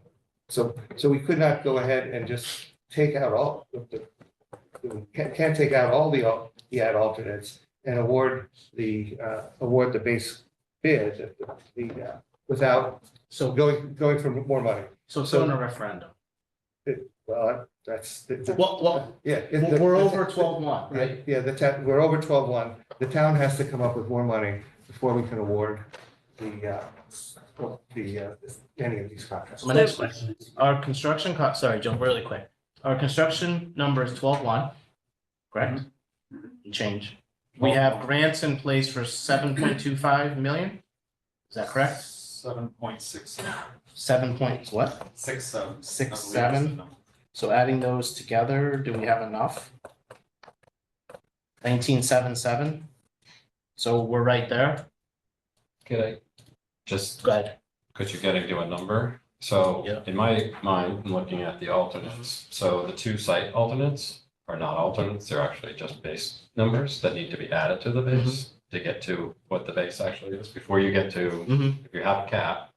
so we could not go ahead and just take out all of the, can't take out all the ad alternates and award the base bid without going for more money. So it's on a referendum. Well, that's. Well, Yeah. we're over 12-1, right? Yeah, we're over 12-1. The town has to come up with more money before we can award any of these contracts. So my next question is, our construction cost, sorry, Joe, really quick. Our construction number is 12-1, correct? Change. We have grants in place for 7.25 million? Is that correct? 7.6. 7 points, what? 6.7. 6.7. So adding those together, do we have enough? 19.77. So we're right there. Could I just, Go ahead. could you get into a number? So Yeah. in my mind, I'm looking at the alternates. So the 2 site alternates are not alternates, they're actually just base numbers that need to be added to the base to get to what the base actually is, before you get to, if you have a cap,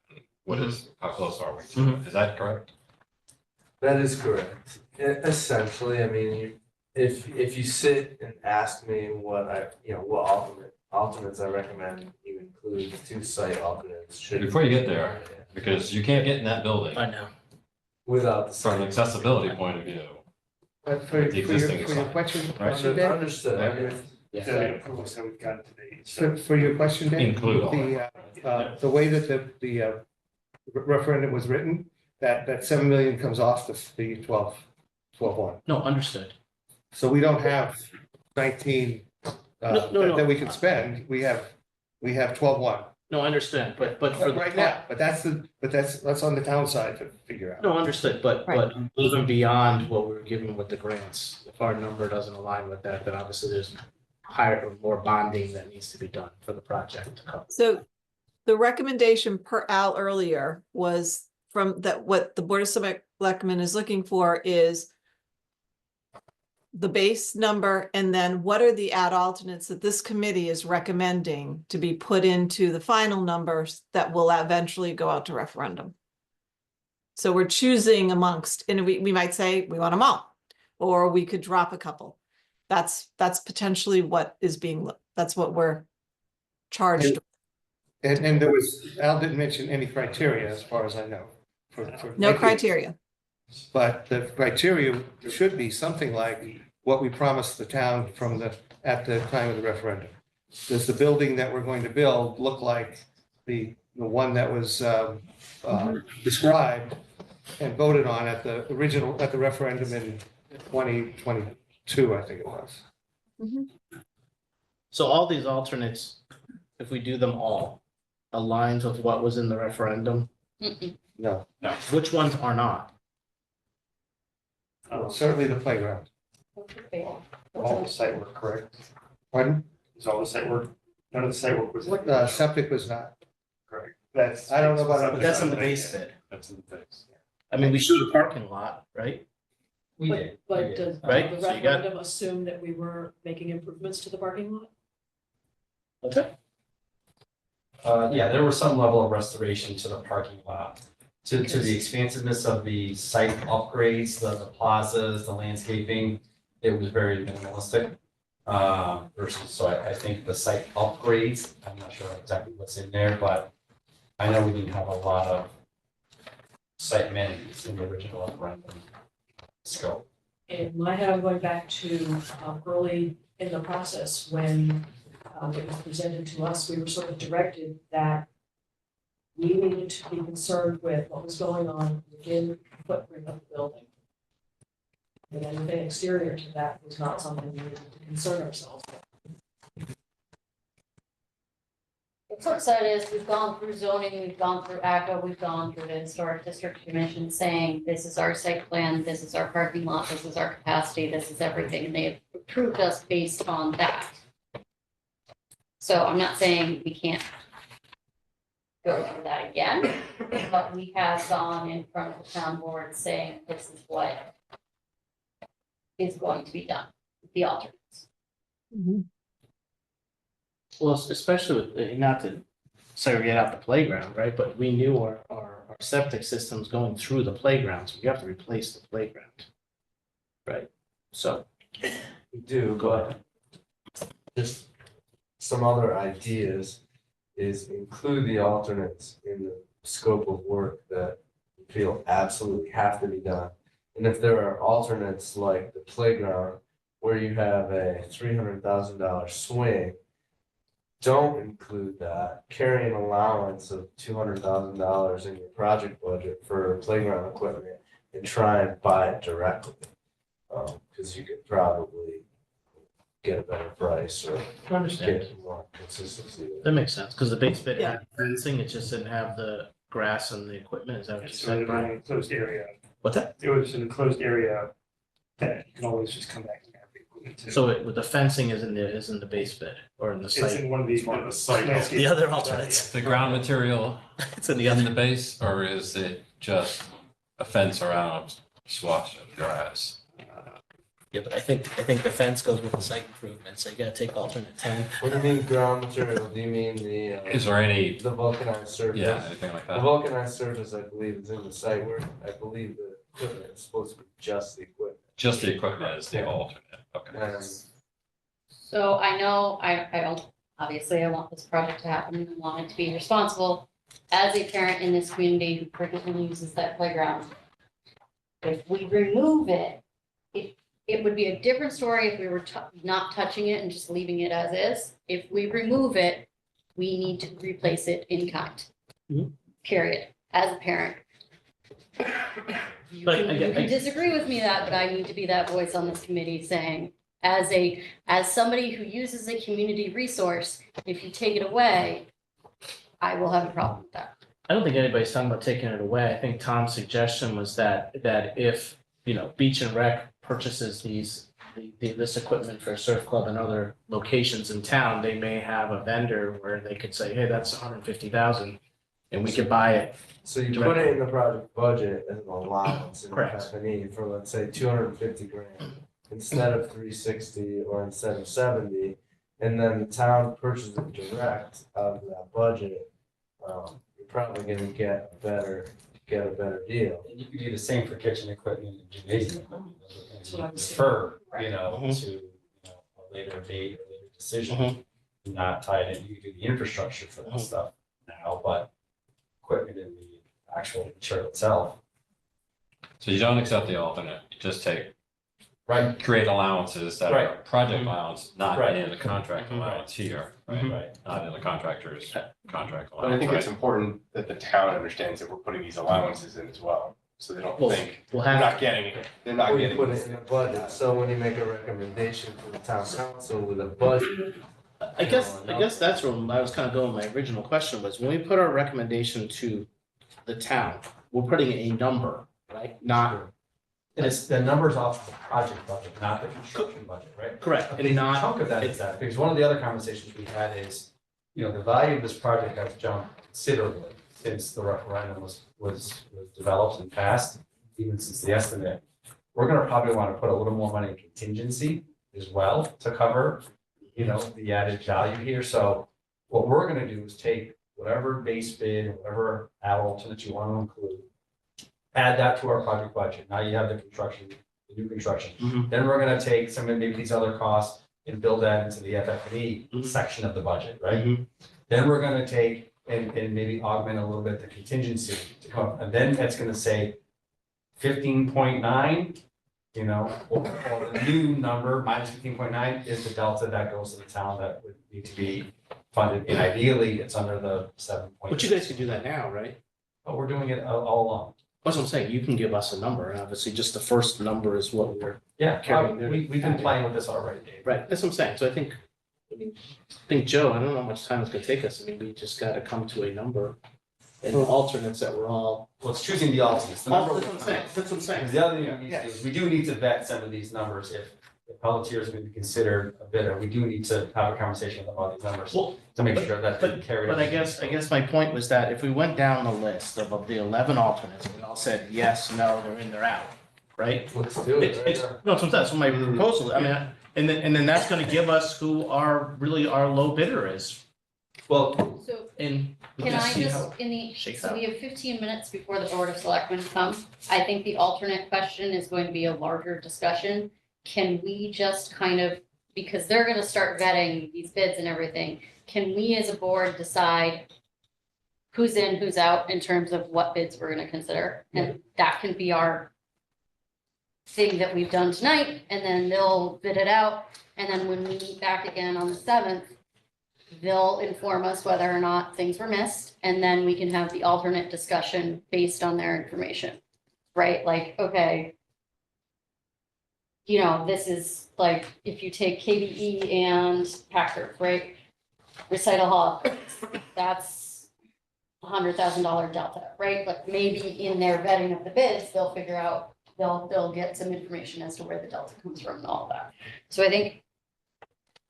how close are we to it? Is that correct? That is correct. Essentially, I mean, if you sit and ask me what alternates I recommend you include, the 2 site alternates should. Before you get there, because you can't get in that building I know. Without the. from an accessibility point of view. But for The existing your site. question, Understood. Understood. I mean, Yeah. So we've got today. for your question, Dave, Include all the way that the referendum was written, that 7 million comes off the 12-1. No, understood. So we don't have 19 No. that we can spend. We have 12-1 No, I understand, but for the. right now. But that's on the town side to figure out. No, understood, but moving beyond what we were given with the grants, if our number doesn't align with that, then obviously there's higher or more bonding that needs to be done for the project to come. So the recommendation per Al earlier was from that, what the Board of Selectmen is looking for is the base number, and then what are the ad alternates that this committee is recommending to be put into the final numbers that will eventually go out to referendum. So we're choosing amongst, and we might say we want them all, or we could drop a couple. That's potentially what is being, that's what we're charged. And there was, Al didn't mention any criteria as far as I know. For No making- criteria. But the criteria should be something like what we promised the town at the time of the referendum. Does the building that we're going to build look like the one that was described and voted on at the referendum in 2022, I think it was. So all these alternates, if we do them all, aligns with what was in the referendum, No, which ones are not? certainly the playground. All the site work, correct? Pardon? Is all the site work, none of the site work was Septic was not. correct. That's. I don't know about But that's in the base bid. That's in the base. I mean, we should a parking lot, right? We did. But does Right, the so you got- referendum assume that we were making improvements to the parking lot? Okay. Yeah, there was some level of restoration to the parking lot. To the expansiveness of the site upgrades, the plazas, the landscaping, it was very minimalistic. Versus, so I think the site upgrades, I'm not sure exactly what's in there, but I know we didn't have a lot of site amenities in the original referendum scope. And I have going back to early in the process when it was presented to us, we were sort of directed that we needed to be concerned with what was going on within the footprint of the building. And anything exterior to that was not something we needed to concern ourselves with. The flip side is we've gone through zoning, we've gone through ACA, we've gone through the Historic District Commission saying, this is our site plan, this is our parking lot, this is our capacity, this is everything, and they have approved us based on that. So I'm not saying we can't go through that again, but we have gone in front of the town board saying this is what is going to be done, the alternates. Well, especially with, not to segregate out the playground, right, but we knew our septic system's going through the playground, so we have to replace the playground. Right, so. We do, but just some other ideas is include the alternates in the scope of work that you feel absolutely have to be done. And if there are alternates like the playground where you have a $300,000 swing, don't include that. Carry an allowance of $200,000 in your project budget for playground equipment and try and buy it directly. Because you could probably get a better price or I understand. get more consistency. That makes sense, because the base bid Yeah. had fencing, it just didn't have the grass and the equipment, is that what you It's said, an Brian? enclosed area. What's that? It was an enclosed area that you can always just come back and have the equipment to. So with the fencing is in the base bid, or in the It's site? in one of these. one of the site landscape- The other alternates. The ground material It's in the in other. the base, or is it just a fence around a swath of grass? Yeah, but I think the fence goes with the site improvement, so you gotta take alternate 10. What do you mean ground material? Do you mean the Is there any, the vulcanized surface? yeah, anything like The that? vulcanized surface, I believe, is in the site work. I believe the equipment is supposed to be just the equipment. Just the equipment is the alternate, okay. And So I know, I don't, obviously I want this project to happen and I want it to be responsible. As a parent in this community who frequently uses that playground, if we remove it, it would be a different story if we were not touching it and just leaving it as is. If we remove it, we need to replace it in kind. Mhm. Period, as a parent. You But can, I get- you can disagree with me that, but I need to be that voice on this committee saying, as somebody who uses a community resource, if you take it away, I will have a problem with that. I don't think anybody's talking about taking it away. I think Tom's suggestion was that if, Beach and Rec purchases this equipment for a surf club and other locations in town, they may have a vendor where they could say, hey, that's 150,000 and we could buy it. So you put it in the project budget as an allowance in the Correct. FF&E for, let's say, 250 grand instead of 360 or instead of 70, and then the town purchases it direct out of that budget. You're probably gonna get a better deal. And you could do the same for kitchen equipment and gymnasium equipment. That's what I was saying. Defer, Mhm. to, a later date, a later decision, not tie it in. You could do the infrastructure for that Mhm. stuff now, but equipment and the actual material itself. So you don't accept the alternate, you just Right. create allowances that are Right. project allowance, not Right. in the contract Mhm. allowance here, Mhm. Right. not in the contractor's contract But I allowance, think it's right? important that the town understands that we're putting these allowances in as well, so they don't Well, think We'll they're have, not getting it. They're not Or you getting put this. it in the budget, so when you make a recommendation to the town council with a budget. I guess that's where I was kind of going, my original question was, when we put our recommendation to the town, we're putting a number, right? Not, And it's the numbers off the project budget, not the construction budget, right? correct, A and big not, chunk of that is that, because one of the other conversations we had is, the value of this project has jumped considerably since the referendum was developed and passed, even since the estimate. We're gonna probably want to put a little more money in contingency as well to cover, the added value here. So what we're gonna do is take whatever base bid, whatever add alternate you want to include, add that to our project budget. Now you have the new construction. Mhm. Then we're gonna take some of maybe these other costs and build that into the FF&E Mhm. section of the budget, right? Mhm. Then we're gonna take and maybe augment a little bit the contingency to come up, and then that's gonna say 15.9, or the new number minus 15.9 is the delta that goes to the town that would need to be funded, and ideally, it's under the 7. but you guys can do that now, right? But we're doing it all along. That's what I'm saying, you can give us a number, and obviously just the first number is what we're, Yeah, Carrying their- we've been playing with this already, Dave. right, that's what I'm saying, so I think, Joe, I don't know how much time it's gonna take us, we just gotta come to a number. And alternates that we're all. Well, it's choosing the alternates. The number- That's what I'm saying, Because the other thing we need to do is we do need to vet some of these numbers. If Pelletier is going to be considered a bidder, we do need to have a conversation with them about these numbers Well, to make sure that they carry. But I guess my point was that if we went down the list of the 11 alternates, we all said, yes, no, they're in, they're out, right? Let's do it. It's, no, that's what that's what my proposal, I mean, and then that's gonna give us who our low bidder is, Well, So and. we can I see just, how- in the, shakes so out. we have 15 minutes before the Board of Selectmen come. I think the alternate question is going to be a larger discussion. Can we just kind of, because they're gonna start vetting these bids and everything, can we as a board decide who's in, who's out in terms of what bids we're gonna consider? And that can be our thing that we've done tonight, and then they'll bid it out. And then when we meet back again on the 7th, they'll inform us whether or not things were missed, and then we can have the alternate discussion based on their information, right? Like, okay, this is like, if you take KBE and Packard, right? Recital Hall, that's $100,000 delta, right? Like maybe in their vetting of the bids, they'll figure out, they'll get some information as to where the delta comes from and all that. So I think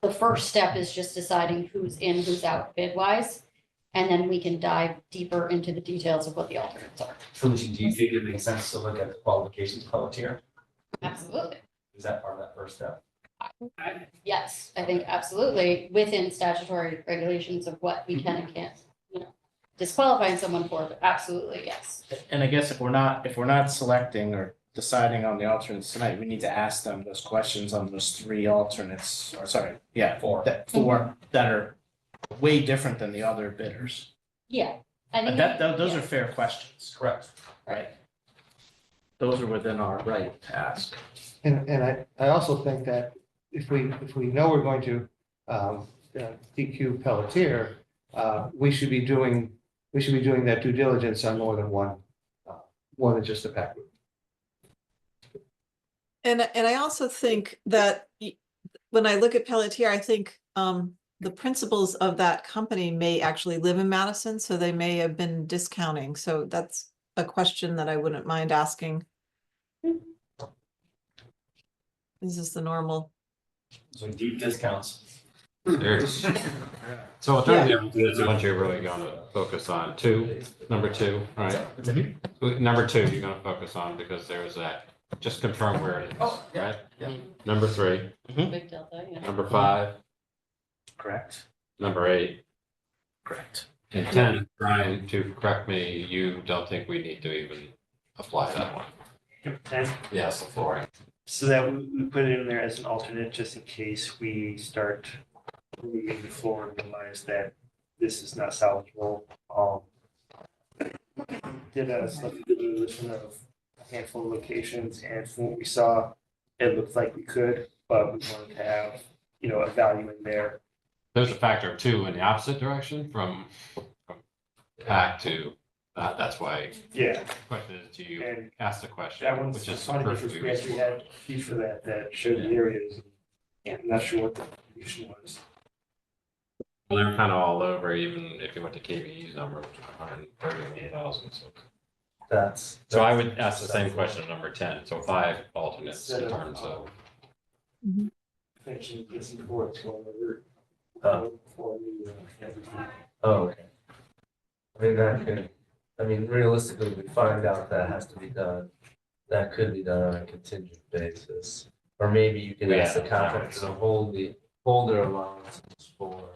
the first step is just deciding who's in, who's out bid wise. And then we can dive deeper into the details of what the alternates are. Felicia, do you think it makes sense to look at the qualifications of Pelletier? Absolutely. Is that part of that first step? Yes, I think absolutely within statutory regulations of what we can and can't, disqualifying someone for, but absolutely, yes. And I guess if we're not selecting or deciding on the alternates tonight, we need to ask them those questions on those 3 alternates, or sorry, yeah, 4. four that are way different than the other bidders. Yeah. I think Those are fair questions, Correct. right? Those are within our right to ask. And I also think that if we know we're going to DQ Pelletier, we should be doing that due diligence on more than just the pack group. And I also think that when I look at Pelletier, I think the principals of that company may actually live in Madison, so they may have been discounting. So that's a question that I wouldn't mind asking. Is this the normal? So deep discounts. There's- So alternative, is the ones you're really gonna focus on, number two, right? Number two, you're gonna focus on because there's that, just confirm where it is, right? Yeah. Number three, Big delta, yeah. number five, Correct. number 8, Correct. and 10, Brian, to correct me, you don't think we need to even apply that one? And Yes, the flooring. so that we put it in there as an alternate, just in case we start removing the floor and realize that this is not salvageable. Did a list of a handful of locations, and from what we saw, it looked like we could, but we wanted to have, a value in there. There's a factor of 2 in the opposite direction from back to, that's why Yeah, the question is, do you and ask the question, that one's which is funny because perfectly we actually reasonable. had a piece for that showed the areas. And I'm not sure what the condition was. Well, they're kind of all over, even if you went to KBE's number, which is 138,000. So I would ask the same question at number 10. So 5 alternates in terms of. Mentioned this before, it's going over. For the, everything. Oh, okay. Realistically, we find out that has to be done, that could be done on a contingent basis. Or maybe you can ask the contractor to hold their allowances for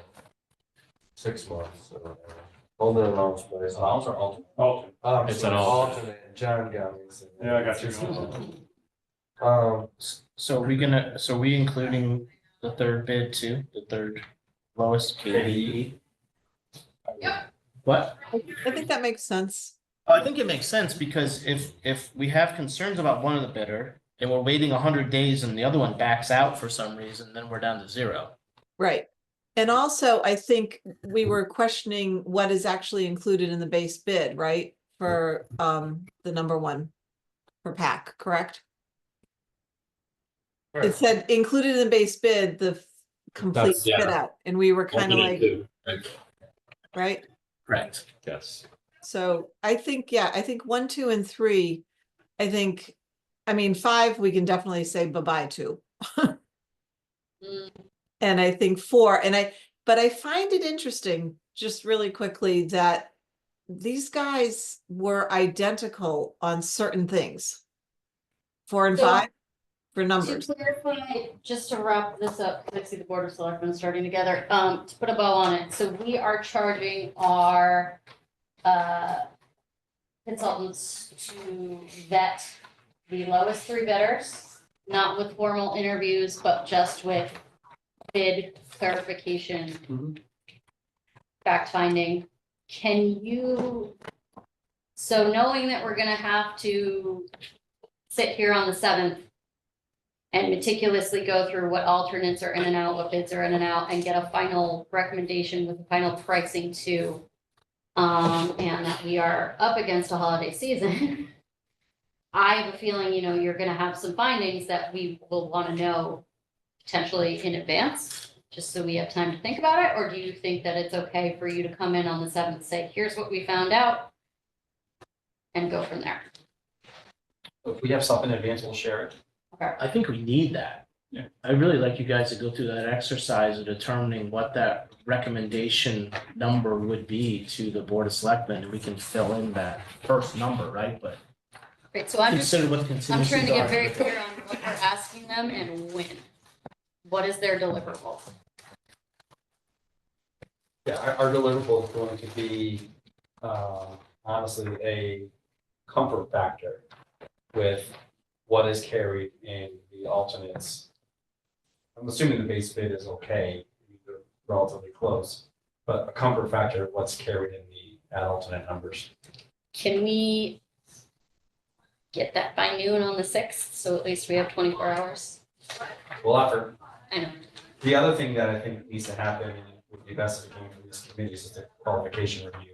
6 months or whatever. Hold their allowance for this. Allowance or alternate? It's an alternate. Alternate, John got me. Yeah, I got you. So are we including the third bid too, the third lowest KBE? What? I think that makes sense. I think it makes sense because if we have concerns about one of the bidder and we're waiting 100 days and the other one backs out for some reason, then we're down to 0. Right. And also, I think we were questioning what is actually included in the base bid, right? For the number 1 for PAC, correct? It said included in the base bid, the complete That's- yeah. fit out, and we were kind of like, Right. right? Correct. Yes. So I think, yeah, I think 1, 2, and 3, I think, 5, we can definitely say bye-bye to. And I think 4, but I find it interesting, just really quickly, that these guys were identical on certain things. 4 and So, 5 for To numbers. clarify, just to wrap this up, because I see the Board of Selectmen starting together, to put a bow on it, so we are charging our consultants to vet the lowest 3 bidders, not with formal interviews, but just with bid clarification, fact finding. So knowing that we're gonna have to sit here on the 7th and meticulously go through what alternates are in and out, what bids are in and out, and get a final recommendation with the final pricing too. And that we are up against a holiday season. I have a feeling, you're gonna have some findings that we will wanna know potentially in advance, just so we have time to think about it, or do you think that it's okay for you to come in on the 7th, say, here's what we found out, and go from there? If we have stuff in advance, we'll share it. Okay. I think we need that. Yeah. I really like you guys to go through that exercise of determining what that recommendation number would be to the Board of Selectmen, and we can fill in that first number, right? But Great, so I'm just, consider what the I'm contingencies trying to get are. very clear on what we're asking them and when. What is their deliverable? Yeah, our deliverable is going to be, honestly, a comfort factor with what is carried in the alternates. I'm assuming the base bid is okay, they're relatively close, but a comfort factor of what's carried in the alternate numbers. Can we get that by noon on the 6th, so at least we have 24 hours? We'll offer. I know. The other thing that I think needs to happen, and it would be best if it came from this committee, is the qualification review.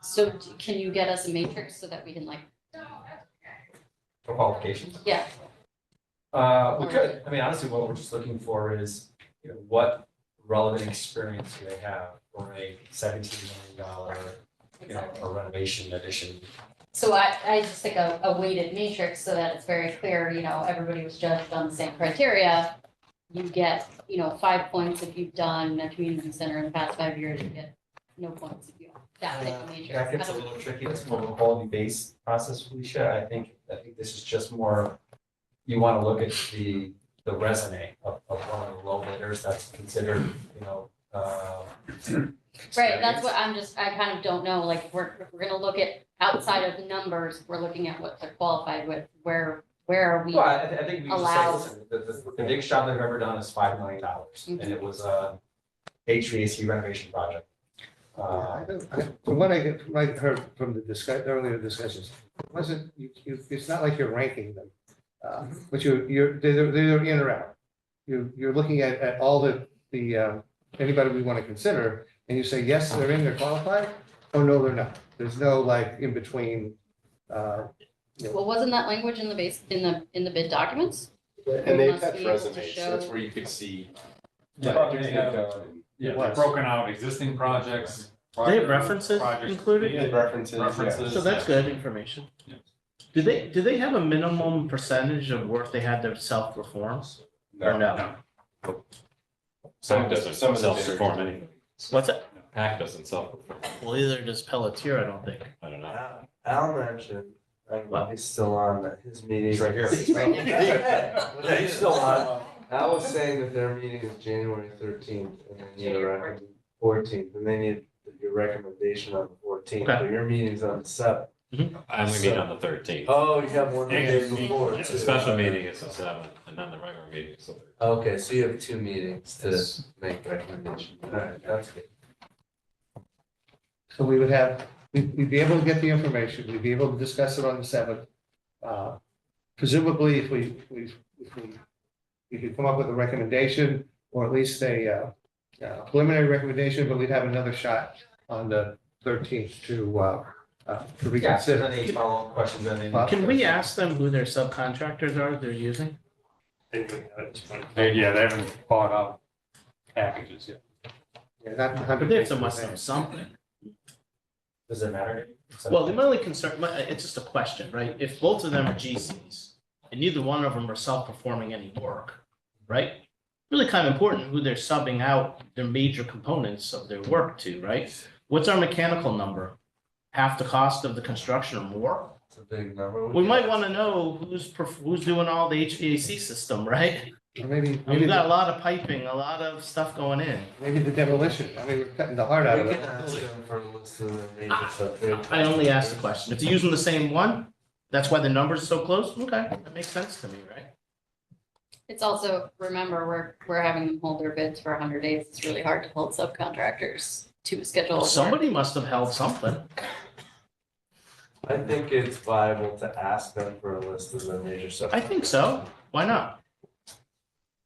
So can you get us a matrix so that we can for qualifications? Yeah, We could, I mean, honestly, what we're just looking for is, what relevant experience do they have for a $17 million, a renovation addition? so I just think a weighted matrix so that it's very clear, everybody was judged on the same criteria. You get, 5 points if you've done a community center in the past 5 years, you get no points if you don't. That type of matrix. That gets a little tricky, it's more of a quality-based process, Felicia, I think this is just more, you want to look at the resume of one of the low bidders that's considered, Right, that's what I kind of don't know, like, we're gonna look at outside of the numbers, we're looking at what they're qualified with, where are we? Well, I think we should say, allowed- listen, the biggest job they've ever done is $5 million, and it was a HVAC renovation project. From what I heard from the earlier discussions, it wasn't, it's not like you're ranking them. But they're in or out. You're looking at all the anybody we want to consider, and you say, yes, they're in, they're qualified, or no, they're not. There's no like in between. Well, wasn't that language in the in the bid documents? And they Must attach be able to resumes, show- so that's where you could see. Yeah, projects they they've have- done and Yeah, Was. they've broken out existing projects. They have references projects- included? yeah, References, yeah. References. So that's good information. Yeah. Do they have a minimum percentage of work they had to self-perform? Or no? PAC doesn't Some of the self-perform bidders- anything. What's it? PAC doesn't self-perform. Well, either does Pelletier, I don't think. I don't know. Al mentioned, I don't know if he's still on his meeting. He's right here. Yeah, he's still on. Al was saying that their meeting is January 13th and they need a recommend 14th, and they need your recommendation on the 14th, Okay. but your meeting's on the 7th. I only meet on the 13th. Oh, you have one the day before. The too. special meeting is the 7th, and then the regular meeting is the 13th. Okay, so you have 2 meetings to make recommendations. All right, that's good. So we'd be able to get the information, we'd be able to discuss it on the 7th. Presumably, if we could come up with a recommendation, or at least a preliminary recommendation, but we'd have another shot on the 13th to Yeah, so reconsider. then any follow-up questions, then they. Can we ask them who their subcontractors are they're using? Yeah, they haven't bought out packages yet. Yeah, not But they have to 100%. must know something. Does it matter? Well, the only concern, it's just a question, right? If both of them are GCs and neither one of them are self-performing any work, right? Really kind of important who they're subbing out their major components of their work to, right? What's our mechanical number? Half the cost of the construction or more? It's a big number. We might want to know who's doing all the HVAC system, right? Or maybe, And we've got a lot of piping, a lot of stuff going in. maybe the demolition, I mean, we're cutting the heart out of We it. can ask them for a list of the major stuff. I only asked the question. If they're using the same one, that's why the numbers are so close? Okay, that makes sense to me, right? It's also, remember, we're having them hold their bids for 100 days. It's really hard to hold subcontractors to a schedule. of work. Somebody must have held something. I think it's viable to ask them for a list of the major stuff. I think so. Why not?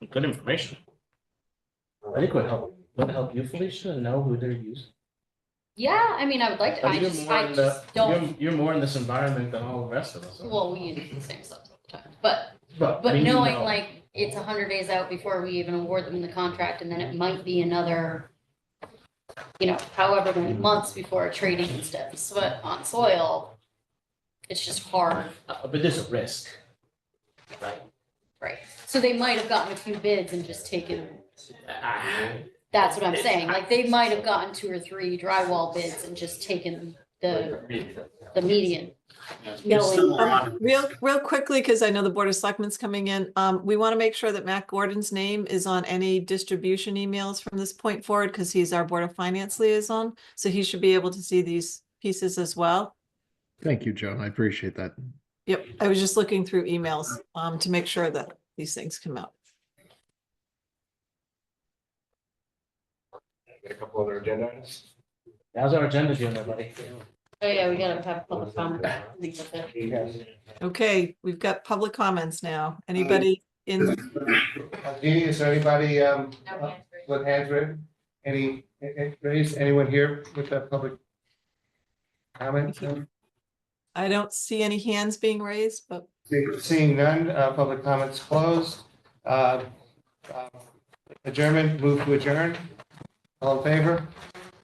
Good information. I think would help you, Felicia, to know who they're using. Yeah, I mean, I would like to, I You're just more in the- don't, You're more in this environment than all the rest of us. are. well, we use the same stuff all the time, but I But mean, you knowing know. like it's 100 days out before we even award them the contract, and then it might be another, however many months before a trading steps on soil, it's just hard, But there's a risk. right? So they might have gotten a few bids and just taken, Ah, that's what I'm saying, like they might have gotten 2 or 3 drywall bids and just taken the median. Knowing, Real quickly, because I know the Board of Selectmen's coming in, we want to make sure that Matt Gordon's name is on any distribution emails from this point forward, because he's our Board of Finance liaison, so he should be able to see these pieces as well. Thank you, Joan. I appreciate that. Yep, I was just looking through emails, to make sure that these things come out. Got a couple other agenda items. How's our agenda doing, everybody? oh yeah, we gotta have public comment. I think that's it. Okay, we've got public comments now. Anybody in, Jeannie, is there anybody No hands raised. with hands raised? Anyone here with a public comment? I don't see any hands being raised, but Seeing none, public comments closed. Adjournment, move to adjourn. All in favor?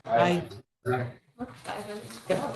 I. Aye. I have to go.